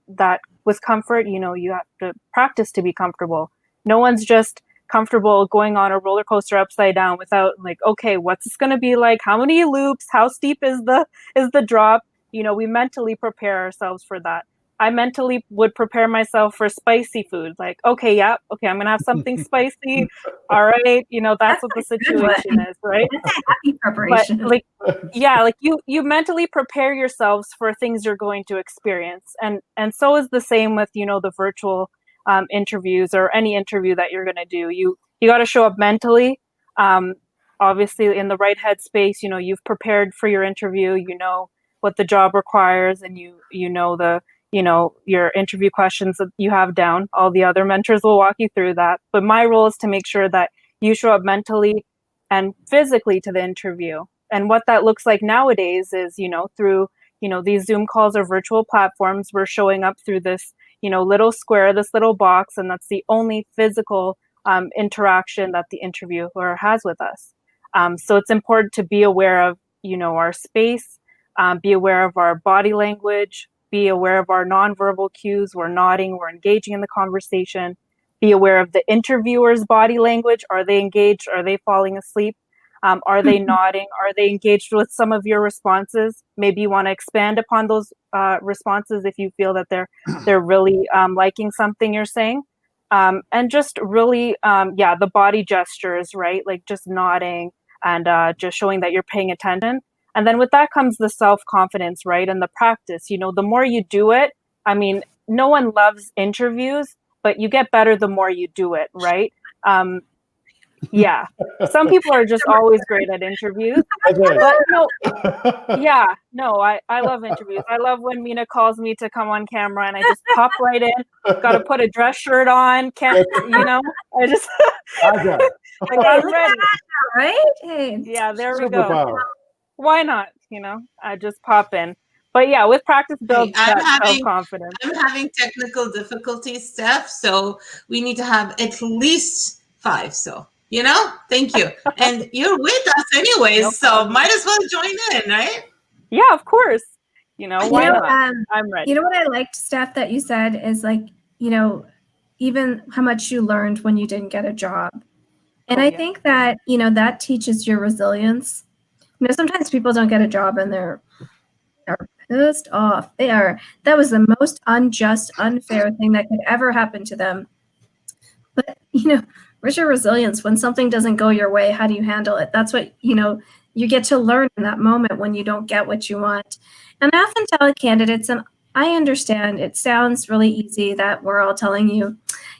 comfort, you know, you have to practice to be comfortable. No one's just comfortable going on a roller coaster upside down without like, okay, what's this going to be like? How many loops? How steep is the drop? You know, we mentally prepare ourselves for that. I mentally would prepare myself for spicy food. Like, okay, yeah, okay, I'm going to have something spicy. All right. You know, that's what the situation is, right? That's a happy preparation. But like, yeah, like you mentally prepare yourselves for things you're going to experience. And so is the same with, you know, the virtual interviews or any interview that you're going to do. You got to show up mentally, obviously in the right headspace. You know, you've prepared for your interview, you know what the job requires, and you know your interview questions that you have down. All the other mentors will walk you through that. But my role is to make sure that you show up mentally and physically to the interview. And what that looks like nowadays is, you know, through, you know, these Zoom calls or virtual platforms, we're showing up through this, you know, little square, this little box, and that's the only physical interaction that the interviewer has with us. So it's important to be aware of, you know, our space, be aware of our body language, be aware of our nonverbal cues. We're nodding, we're engaging in the conversation. Be aware of the interviewer's body language. Are they engaged? Are they falling asleep? Are they nodding? Are they engaged with some of your responses? Maybe you want to expand upon those responses if you feel that they're really liking something you're saying. And just really, yeah, the body gestures, right? Like just nodding and just showing that you're paying attention. And then with that comes the self-confidence, right? And the practice. You know, the more you do it, I mean, no one loves interviews, but you get better the more you do it, right? Yeah. Some people are just always great at interviews. But no, yeah, no, I love interviews. I love when Mina calls me to come on camera and I just pop right in. Got to put a dress shirt on. Can't, you know, I just, like, I'm ready. Right? Hey. Yeah, there we go. Why not? You know, I just pop in. But yeah, with practice builds that self-confidence. I'm having technical difficulties, Steph, so we need to have at least 5. So, you know, thank you. And you're with us anyways, so might as well join in, right? Yeah, of course. You know, why not? I'm ready. You know what I liked, Steph, that you said is like, you know, even how much you learned when you didn't get a job. And I think that, you know, that teaches your resilience. You know, sometimes people don't get a job and they're pissed off. That was the most unjust, unfair thing that could ever happen to them. But, you know, where's your resilience? When something doesn't go your way, how do you handle it? That's what, you know, you get to learn in that moment when you don't get what you want. And I often tell candidates, and I understand it sounds really easy that we're all telling you,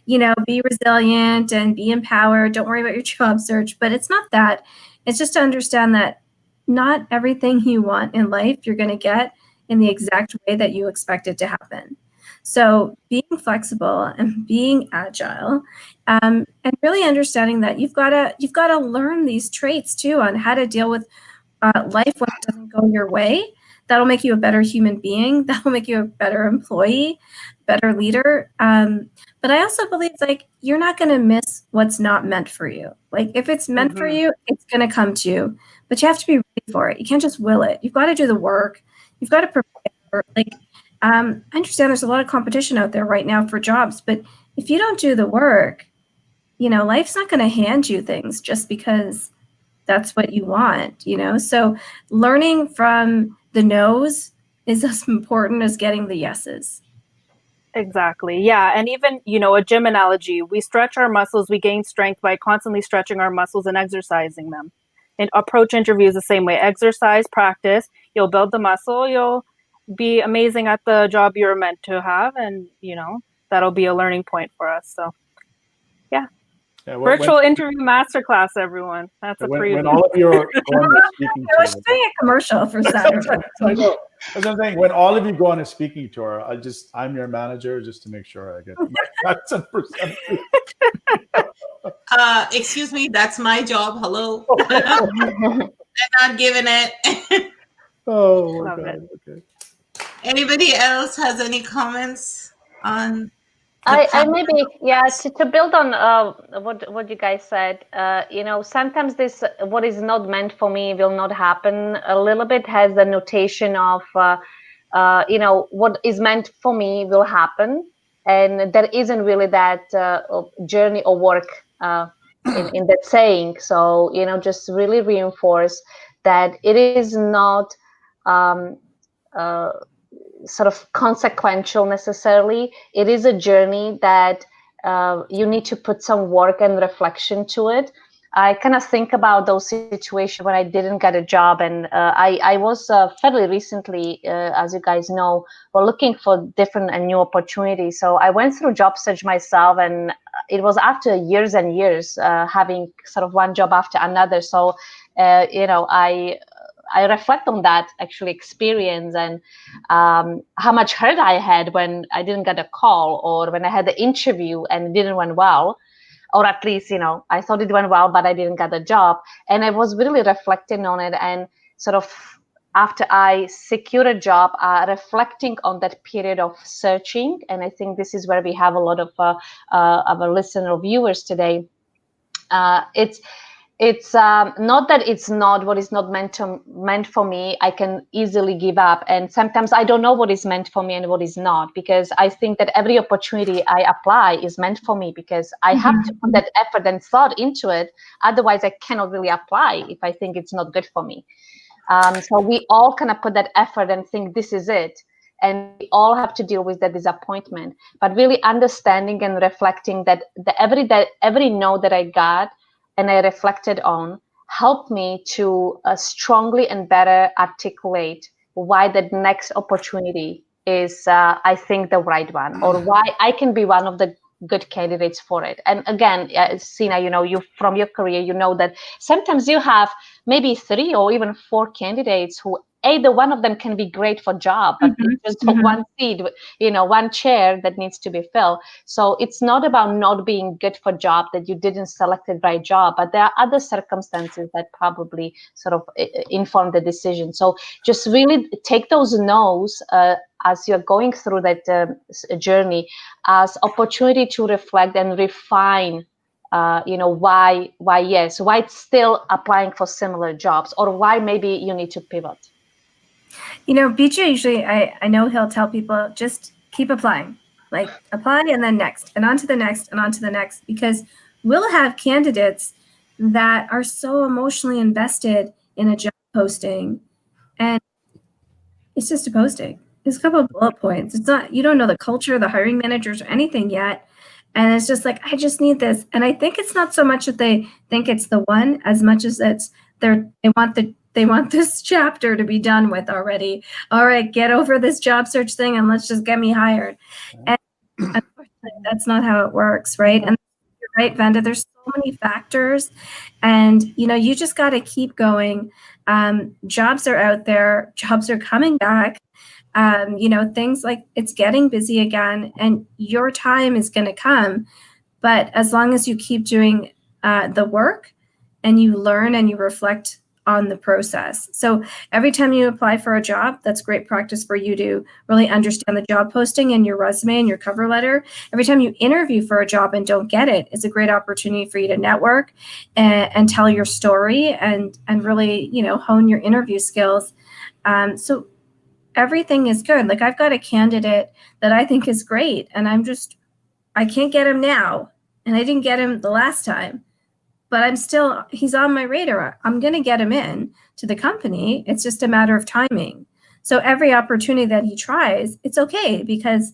be resilient and be empowered. Don't worry about your job search. But it's not that. It's just to understand that not everything you want in life you're going to get in the exact way that you expect it to happen. So being flexible and being agile, and really understanding that you've got to learn these traits too on how to deal with life when it doesn't go your way. That'll make you a better human being. That'll make you a better employee, better leader. But I also believe you're not going to miss what's not meant for you. Like if it's meant for you, it's going to come to you. But you have to be ready for it. You can't just will it. You've got to do the work. You've got to prepare. I understand there's a lot of competition out there right now for jobs, but if you don't do the work, life's not going to hand you things just because that's what you want, So learning from the no's is as important as getting the yeses. Exactly. Yeah. And even, a gym analogy, we stretch our muscles, we gain strength by constantly stretching our muscles and exercising them. And approach interviews the same way. Exercise, practice, you'll build the muscle, you'll be amazing at the job you're meant to have. And, that'll be a learning point for us. So, yeah. Virtual interview masterclass, everyone. That's a preview. When all of you are going to speaking tour. I was doing a commercial for Saturday. I know. That's what I'm saying. When all of you go on a speaking tour, I'm your manager just to make sure I get that 10%. Excuse me, that's my job. Hello. I'm not giving it. Oh my God. Okay. Anybody else has any comments on? I maybe, to build on what you guys said, sometimes this, what is not meant for me will not happen. A little bit has the notation of, what is meant for me will happen. And there isn't really that journey or work in that saying. So, just really reinforce that it is not sort of consequential necessarily. It is a journey that you need to put some work and reflection to it. I kind of think about those situations when I didn't get a job, and I was fairly recently, as you guys know, we're looking for different and new opportunities. So I went through job search myself, and it was after years and years having sort of one job after another. So, I reflect on that actually experience and how much hurt I had when I didn't get a call, or when I had the interview and it didn't went well, or at least, I thought it went well, but I didn't get the job. And I was really reflecting on it, and sort of after I secured a job, reflecting on that period of searching. And I think this is where we have a lot of our listener or viewers today. It's not that it's not what is not meant for me. I can easily give up, and sometimes I don't know what is meant for me and what is not, because I think that every opportunity I apply is meant for me, because I have to put that effort and thought into it. Otherwise, I cannot really apply if I think it's not good for me. So we all kind of put that effort and think this is it, and we all have to deal with that disappointment. But really understanding and reflecting that every no that I got and I reflected on helped me to strongly and better articulate why the next opportunity is, I think, the right one, or why I can be one of the good candidates for it. And again, Sina, you from your career, that sometimes you have maybe 3 or even 4 candidates who either one of them can be great for job, but just one seat, one chair that needs to be filled. So it's not about not being good for job, that you didn't select the right job, but there are other circumstances that probably sort of inform the decision. So just really take those no's as you're going through that journey as opportunity to reflect and refine why yes, why it's still applying for similar jobs, or why maybe you need to pivot. BJ usually, I know he'll tell people, just keep applying, like apply and then next, and on to the next, and on to the next, because we'll have candidates that are so emotionally invested in a job posting, and it's just a posting. It's a couple of bullet points. It's not, you don't know the culture, the hiring managers, or anything yet. And it's just like, I just need this. And I think it's not so much that they think it's the one, as much as it's they want the They want this chapter to be done with already. All right, get over this job search thing and let's just get me hired. And unfortunately, that's not how it works, right? And you're right, Venda, there's so many factors. And, you just got to keep going. Jobs are out there. Jobs are coming back. Things like it's getting busy again and your time is going to come. But as long as you keep doing the work and you learn and you reflect on the process. So every time you apply for a job, that's great practice for you to really understand the job posting and your resume and your cover letter. Every time you interview for a job and don't get it, it's a great opportunity for you to network and tell your story and really, hone your interview skills. So everything is good. Like I've got a candidate that I think is great and I can't get him now. And I didn't get him the last time. But he's on my radar. I'm going to get him in to the company. It's just a matter of timing. So every opportunity that he tries, it's okay because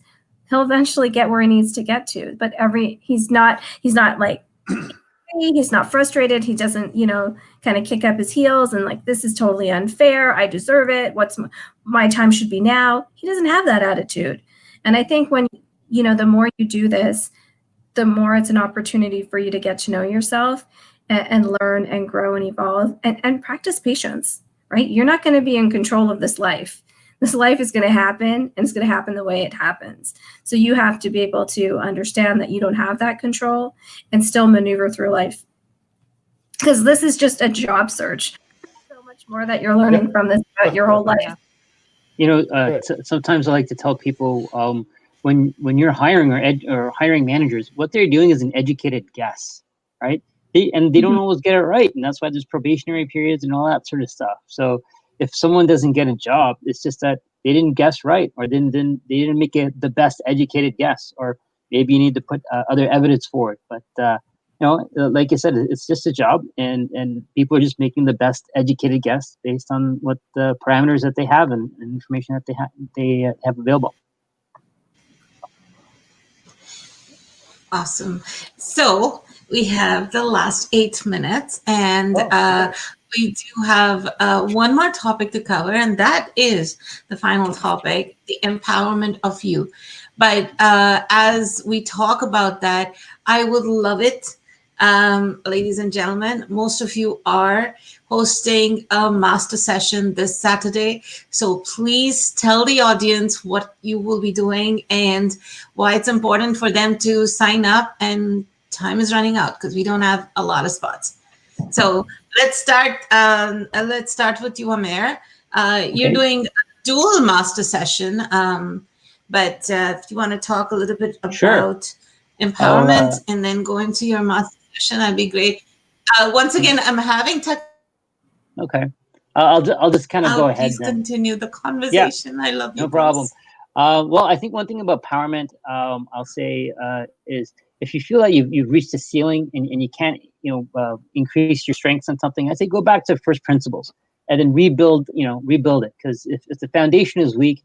he'll eventually get where he needs to get to. But he's not like, he's not frustrated. He doesn't, kind of kick up his heels and like, this is totally unfair. I deserve it. My time should be now. He doesn't have that attitude. And I think when, the more you do this, the more it's an opportunity for you to get to know yourself and learn and grow and evolve and practice patience, right? You're not going to be in control of this life. This life is going to happen and it's going to happen the way it happens. So you have to be able to understand that you don't have that control and still maneuver through life. Because this is just a job search. There's so much more that you're learning from this about your whole life. Sometimes I like to tell people, when you're hiring or hiring managers, what they're doing is an educated guess, right? They don't always get it right, and that's why there's probationary periods and all that sort of stuff. So if someone doesn't get a job, it's just that they didn't guess right, or they didn't make it the best educated guess, or maybe you need to put other evidence forward. But like I said, it's just a job, and people are just making the best educated guess based on what the parameters that they have and information that they have available. Awesome. So we have the last 8 minutes, and we do have one more topic to cover, and that is the final topic, the empowerment of you. But as we talk about that, I would love it, ladies and gentlemen, most of you are hosting a master session this Saturday. So please tell the audience what you will be doing and why it's important for them to sign up. And time is running out because we don't have a lot of spots. So let's start. Let's start with you, Amer. You're doing a dual master session, but if you want to talk a little bit about empowerment and then go into your master session, that'd be great. Once again, I'm having Okay, I'll just kind of go ahead. Please continue the conversation. Yeah. I love you. No problem. Well, I think one thing about empowerment, I'll say, is if you feel like you've reached a ceiling and you can't, increase your strengths on something, I say go back to first principles and then rebuild it. Because if the foundation is weak,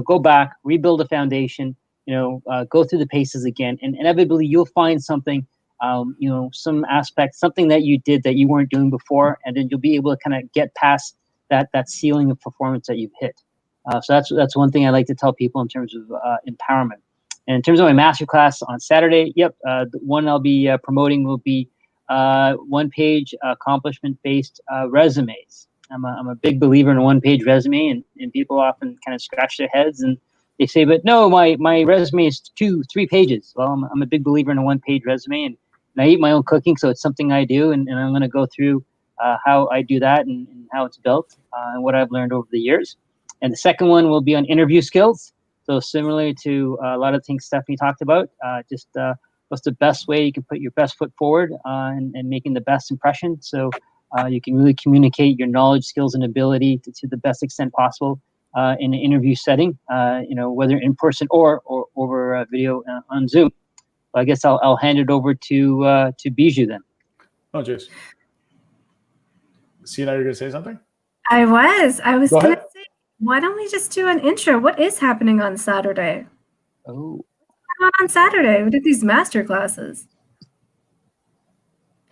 go back, rebuild the foundation, go through the paces again, and inevitably you'll find something, some aspect, something that you did that you weren't doing before, and then you'll be able to kind of get past that ceiling of performance that you've hit. So that's one thing I like to tell people in terms of empowerment. And in terms of my masterclass on Saturday, the one I'll be promoting will be one-page accomplishment-based resumes. I'm a big believer in a one-page resume, and people often kind of scratch their heads and they say, but no, my resume is 2-3 pages. Well, I'm a big believer in a one-page resume, and I eat my own cooking, so it's something I do, and I'm going to go through how I do that and how it's built and what I've learned over the years. And the second one will be on interview skills. So similar to a lot of things Stephanie talked about, what's the best way you can put your best foot forward and making the best impression. So you can really communicate your knowledge, skills, and ability to the best extent possible in an interview setting, whether in person or over a video on Zoom. So I guess I'll hand it over to Bijou then. Oh, jeez. Sina, you're going to say something? I was going to say, why don't we just do an intro? What is happening on Saturday? Oh. What's on Saturday? We did these master classes.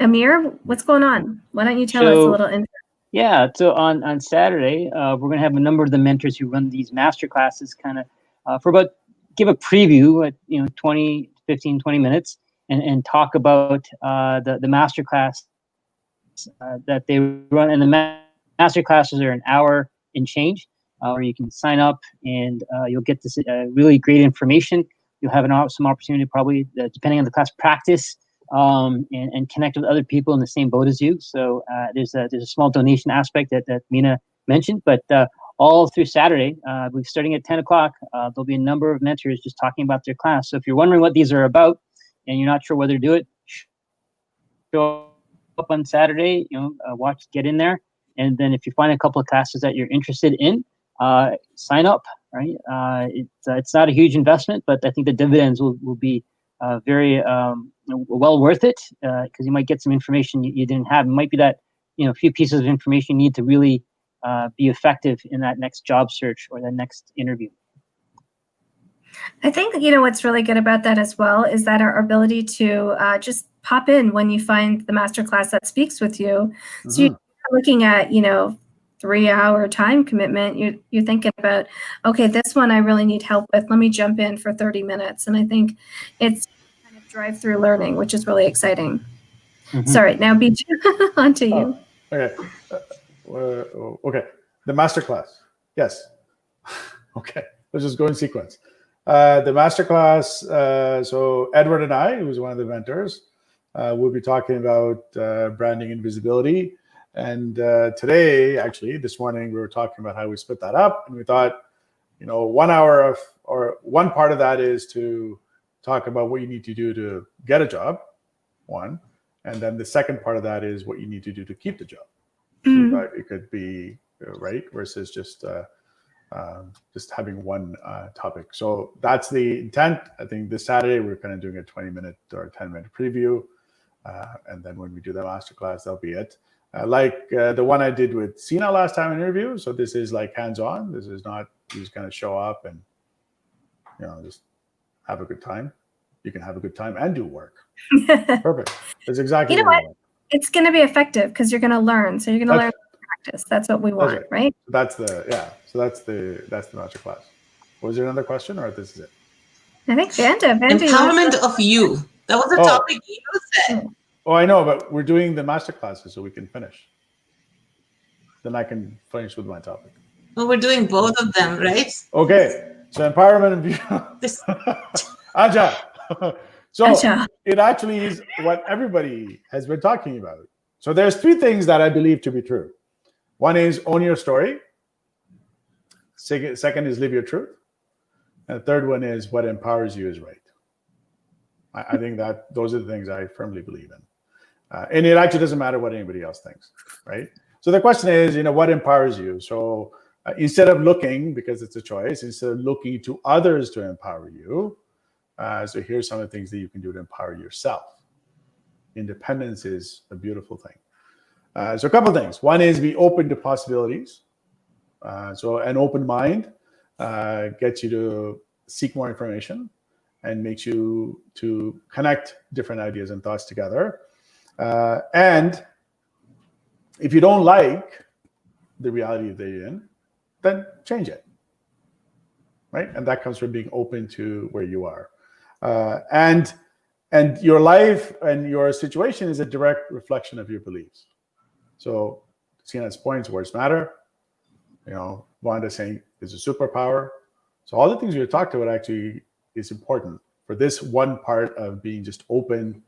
Amir, what's going on? Why don't you tell us a little intro? Yeah, so on Saturday, we're going to have a number of the mentors who run these master classes kind of for about give a preview at 20, 15, 20 minutes and talk about the master class that they run. And the master classes are an hour and change, where you can sign up and you'll get this really great information. You'll have some opportunity probably, depending on the class, practice and connect with other people in the same boat as you. So there's a small donation aspect that Mina mentioned, but all through Saturday, we're starting at 10 o'clock. There'll be a number of mentors just talking about their class. So if you're wondering what these are about and you're not sure whether to do it, show up on Saturday, watch, get in there. And then if you find a couple of classes that you're interested in, sign up, right? It's not a huge investment, but I think the dividends will be very well worth it, because you might get some information you didn't have. It might be that a few pieces of information you need to really be effective in that next job search or the next interview. I think what's really good about that as well is that our ability to just pop in when you find the masterclass that speaks with you. Mm-hmm. So you're looking at 3-hour time commitment. You're thinking about, okay, this one I really need help with. Let me jump in for 30 minutes. And I think it's kind of drive-through learning, which is really exciting. Mm-hmm. Sorry, now Bijou, on to you. Okay. Okay. The masterclass. Yes. Okay. Let's just go in sequence. The masterclass. So Edward and I, who's one of the mentors, we'll be talking about branding and visibility. And today, actually, this morning, we were talking about how we split that up. And we thought, 1 hour or one part of that is to talk about what you need to do to get a job, one. And then the second part of that is what you need to do to keep the job. Mm-hmm. But it could be, right, versus just having one topic. So that's the intent. I think this Saturday, we're kind of doing a 20-minute or 10-minute preview. And then when we do the masterclass, that'll be it. Like the one I did with Sina last time in interview. So this is like hands-on. This is not, you just kind of show up and, just have a good time. You can have a good time and do work. Perfect. That's exactly what it's going to be effective because you're going to learn. So you're going to learn practice. That's what we want, right? That's the masterclass. Was there another question or this is it? I think Vanda empowerment of you. That was the topic you said. Oh, I know, but we're doing the master classes so we can finish. Then I can finish with my topic. Well, we're doing both of them, right? Okay. So empowerment of you. Aja. So it actually is what everybody has been talking about. So there's 3 things that I believe to be true. One is own your story. Second is live your truth. And the third one is what empowers you is right. I think that those are the things I firmly believe in. And it actually doesn't matter what anybody else thinks, right? So the question is, what empowers you? So instead of looking, because it's a choice, instead of looking to others to empower you, so here's some of the things that you can do to empower yourself. Independence is a beautiful thing. So a couple of things. One is be open to possibilities. So an open mind gets you to seek more information and makes you to connect different ideas and thoughts together. And if you don't like the reality that you're in, then change it, right? And that comes from being open to where you are. And your life and your situation is a direct reflection of your beliefs. So Sina's points, words matter. Wanda saying is a superpower. So all the things we talked about actually is important for this one part of being just open.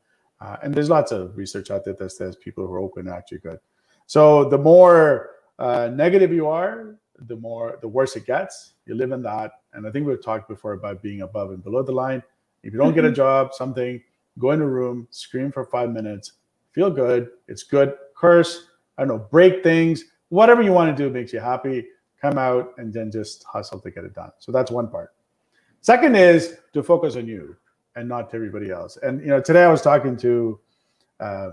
And there's lots of research out there that says people who are open are actually good. So the more negative you are, the worse it gets. You live in that. And I think we've talked before about being above and below the line. If you don't get a job, something, go in a room, scream for 5 minutes, feel good. It's good. Curse, I don't know, break things, whatever you want to do makes you happy. Come out and then just hustle to get it done. So that's one part. Second is to focus on you and not to everybody else. And today I was talking to a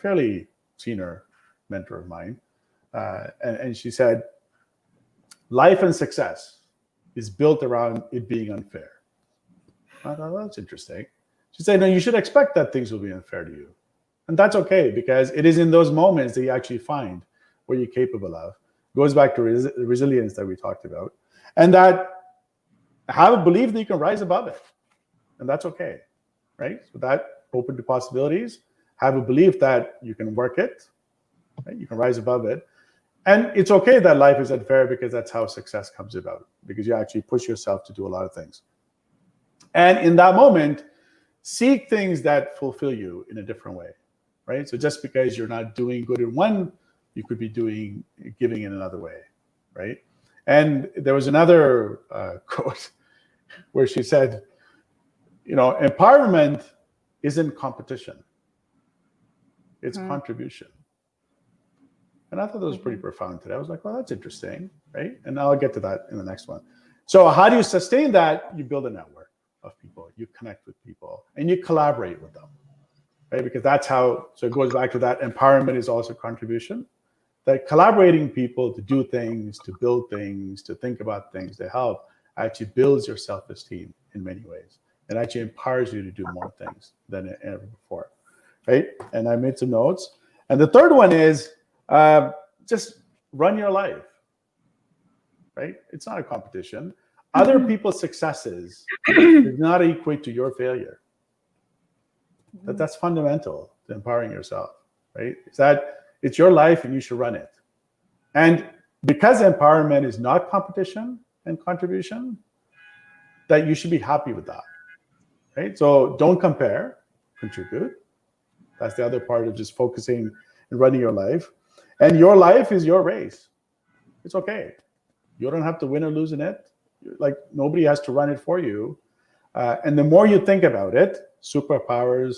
fairly senior mentor of mine, and she said, life and success is built around it being unfair. I thought, well, that's interesting. She said, no, you should expect that things will be unfair to you. And that's okay, because it is in those moments that you actually find what you're capable of. Goes back to resilience that we talked about. And that have a belief that you can rise above it. And that's okay, right? So that open to possibilities, have a belief that you can work it, right? You can rise above it. And it's okay that life is unfair, because that's how success comes about, because you actually push yourself to do a lot of things. And in that moment, seek things that fulfill you in a different way, right? So just because you're not doing good in one, you could be giving in another way, right? And there was another quote where she said, empowerment isn't competition, it's contribution. And I thought that was pretty profound today. I was like, well, that's interesting, right? And I'll get to that in the next one. So how do you sustain that? You build a network of people, you connect with people, and you collaborate with them, right? Because that's how, so it goes back to that empowerment is also contribution. That collaborating people to do things, to build things, to think about things, to help, actually builds your self-esteem in many ways. It actually empowers you to do more things than ever before, right? And I made some notes. And the third one is just run your life, right? It's not a competition. Other people's successes do not equate to your failure. That's fundamental to empowering yourself, right? Is that it's your life and you should run it. And because empowerment is not competition and contribution, that you should be happy with that, right? So don't compare, contribute. That's the other part of just focusing and running your life. And your life is your race. It's okay. You don't have to win or lose in it. Like, nobody has to run it for you. And the more you think about it, superpowers,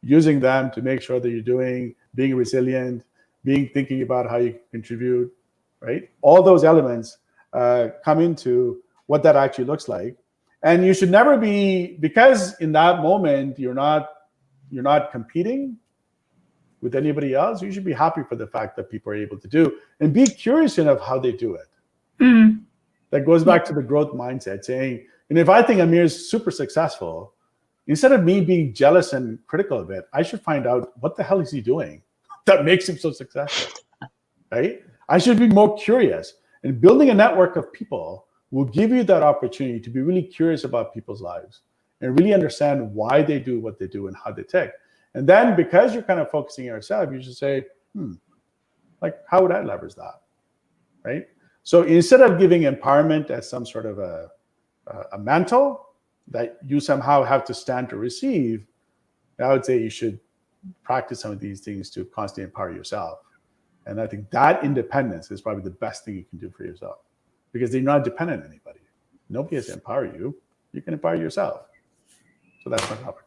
using them to make sure that you're being resilient, thinking about how you contribute, right? All those elements come into what that actually looks like. And you should never be, because in that moment, you're not competing with anybody else. You should be happy for the fact that people are able to do, and be curious enough how they do it. Mm-hmm. That goes back to the growth mindset, saying, and if I think Amir is super successful, instead of me being jealous and critical of it, I should find out what the hell is he doing that makes him so successful, right? I should be more curious. And building a network of people will give you that opportunity to be really curious about people's lives and really understand why they do what they do and how they tick. And then, because you're kind of focusing on yourself, you should say, like, how would I leverage that, right? So instead of giving empowerment as some sort of a mantle that you somehow have to stand to receive, I would say you should practice some of these things to constantly empower yourself. And I think that independence is probably the best thing you can do for yourself, because you're not dependent on anybody. Nobody has to empower you. You can empower yourself. So that's my topic.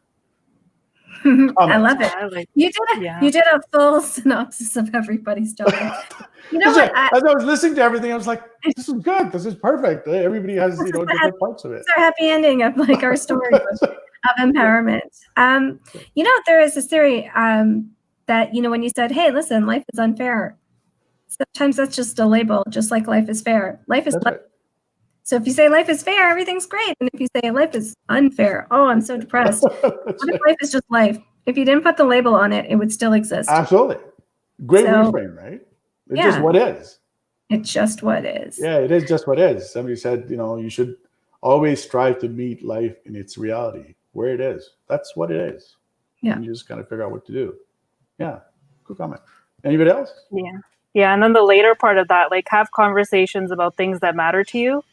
I love it. You did a full synopsis of everybody's job. You know what? As I was listening to everything, I was like, this is good. This is perfect. Everybody has different parts of it. It's our happy ending of like our story of empowerment. There is this theory that, when you said, hey, listen, life is unfair. Sometimes that's just a label, just like life is fair. Life is right. So if you say life is fair, everything's great. And if you say life is unfair, oh, I'm so depressed. What if life is just life? If you didn't put the label on it, it would still exist. Absolutely. Great reframe, right? It's just what is. It's just what is. Yeah, it is just what is. Somebody said, you should always strive to meet life in its reality, where it is. That's what it is. Yeah. And you just kind of figure out what to do. Yeah. Good comment. Anybody else? Yeah. Yeah. And then the later part of that, like, have conversations about things that matter to you,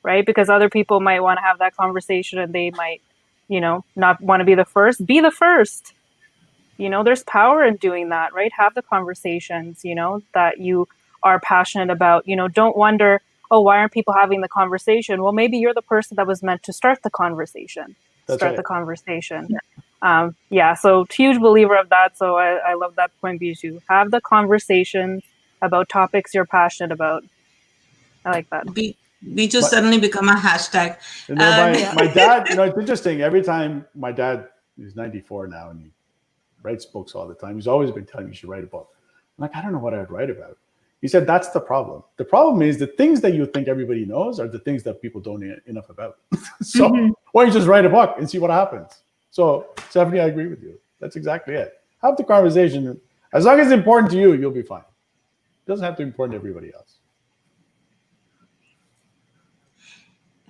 right? Because other people might want to have that conversation and they might, not want to be the first. Be the first. There's power in doing that, right? Have the conversations, that you are passionate about. Don't wonder, oh, why aren't people having the conversation? Well, maybe you're the person that was meant to start the conversation. The conversation. Yeah. So huge believer of that. So I love that point, Bijou. Have the conversations about topics you're passionate about. I like that. Bijou suddenly become a hashtag. My dad, it's interesting. Every time my dad is 94 now and he writes books all the time. He's always been telling me you should write a book. I'm like, I don't know what I'd write about. He said, that's the problem. The problem is the things that you think everybody knows are the things that people don't know enough about. So why don't you just write a book and see what happens? So Stephanie, I agree with you. That's exactly it. Have the conversation. As long as it's important to you, you'll be fine. doesn't have to be important to everybody else.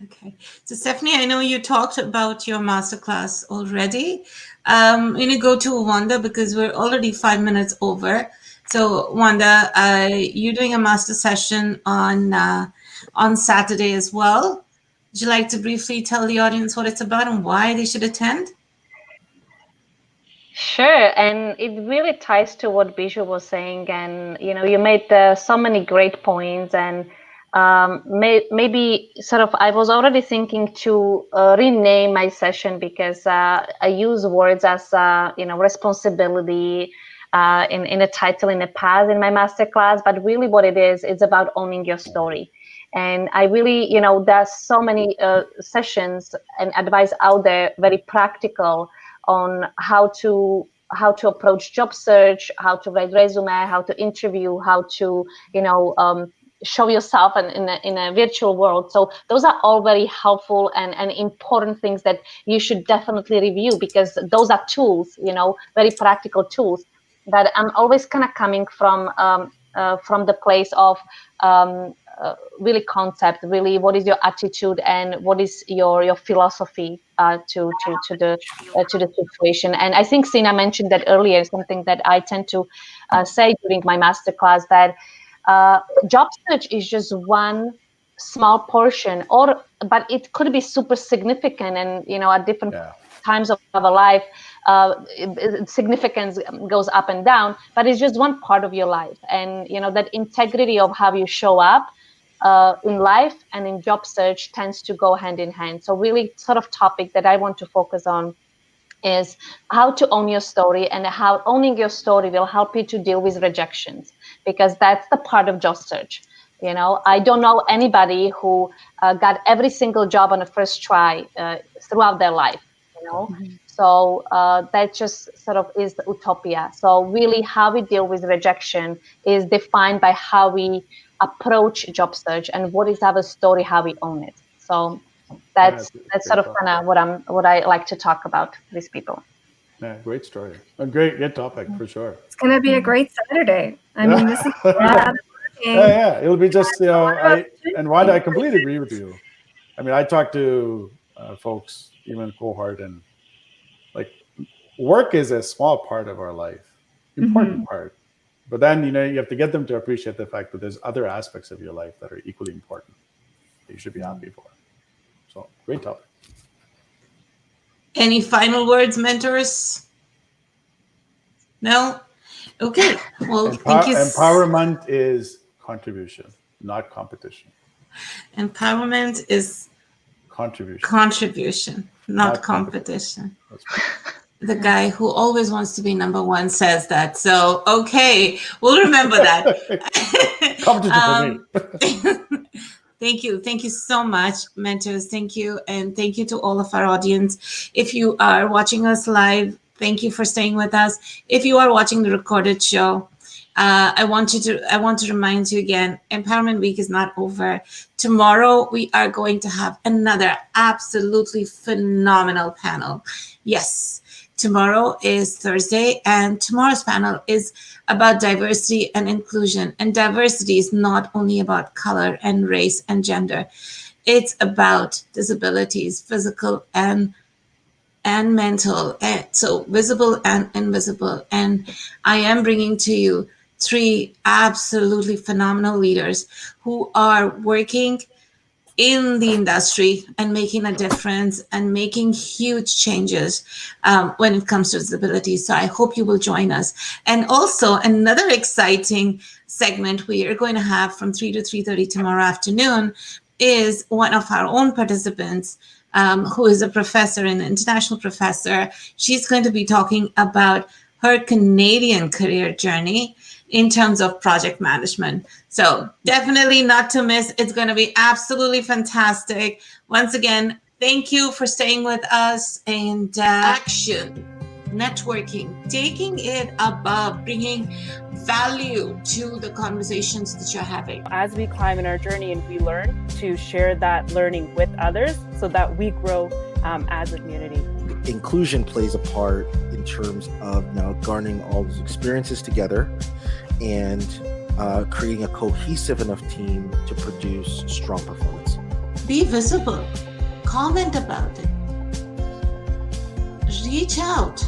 Okay. So Stephanie, I know you talked about your masterclass already. I'm going to go to Wanda because we're already 5 minutes over. So Wanda, you're doing a master session on Saturday as well. Would you like to briefly tell the audience what it's about and why they should attend? Sure, and it really ties to what Bijou was saying, and you made so many great points, and maybe sort of I was already thinking to rename my session because I use words as responsibility in a title in the past in my masterclass, but really what it is, it's about owning your story. And I really, there's so many sessions and advice out there, very practical on how to approach job search, how to write resume, how to interview, how to show yourself in a virtual world. So those are all very helpful and important things that you should definitely review, because those are tools, very practical tools that I'm always kind of coming from the place of really concept, really what is your attitude and what is your philosophy to the situation. And I think Sina mentioned that earlier, something that I tend to say during my masterclass, that job search is just one small portion, but it could be super significant, and at different times of our life, significance goes up and down, but it's just one part of your life. And that integrity of how you show up in life and in job search tends to go hand in hand. So really sort of topic that I want to focus on is how to own your story, and how owning your story will help you to deal with rejections, because that's the part of job search. I don't know anybody who got every single job on the first try throughout their life, So that just sort of is the utopia. So really how we deal with rejection is defined by how we approach job search and what is our story, how we own it. So that's sort of kind of what I like to talk about with people. Yeah, great story. A great topic for sure. It's going to be a great Saturday. I mean, this is yeah. It'll be just and Wanda, I completely agree with you. I mean, I talk to folks, even cohort, and like work is a small part of our life, important part. But then you have to get them to appreciate the fact that there's other aspects of your life that are equally important that you should be happy for. So great topic. Any final words, mentors? No? Okay. Well, thank you. Empowerment is contribution, not competition. Empowerment is contribution, not competition. That's right. The guy who always wants to be number one says that. So, okay, we'll remember that. Competition for me. Thank you. Thank you so much, mentors. Thank you. And thank you to all of our audience. If you are watching us live, thank you for staying with us. If you are watching the recorded show, I want to remind you again, Empowerment Week is not over. Tomorrow, we are going to have another absolutely phenomenal panel. Yes. Tomorrow is Thursday, and tomorrow's panel is about diversity and inclusion. And diversity is not only about color and race and gender. It's about disabilities, physical and mental, and so visible and invisible. And I am bringing to you 3 absolutely phenomenal leaders who are working in the industry and making a difference and making huge changes when it comes to disability. So I hope you will join us. And also another exciting segment we are going to have from 3 to 3:30 tomorrow afternoon is one of our own participants who is a professor, an international professor. She's going to be talking about her Canadian career journey in terms of project management. So definitely not to miss. It's going to be absolutely fantastic. Once again, thank you for staying with us. And action, networking, taking it above, bringing value to the conversations that you're having. As we climb in our journey and we learn, to share that learning with others so that we grow as a community. Inclusion plays a part in terms of now garnering all those experiences together and creating a cohesive enough team to produce strong performance. Be visible. Comment about it. Reach out.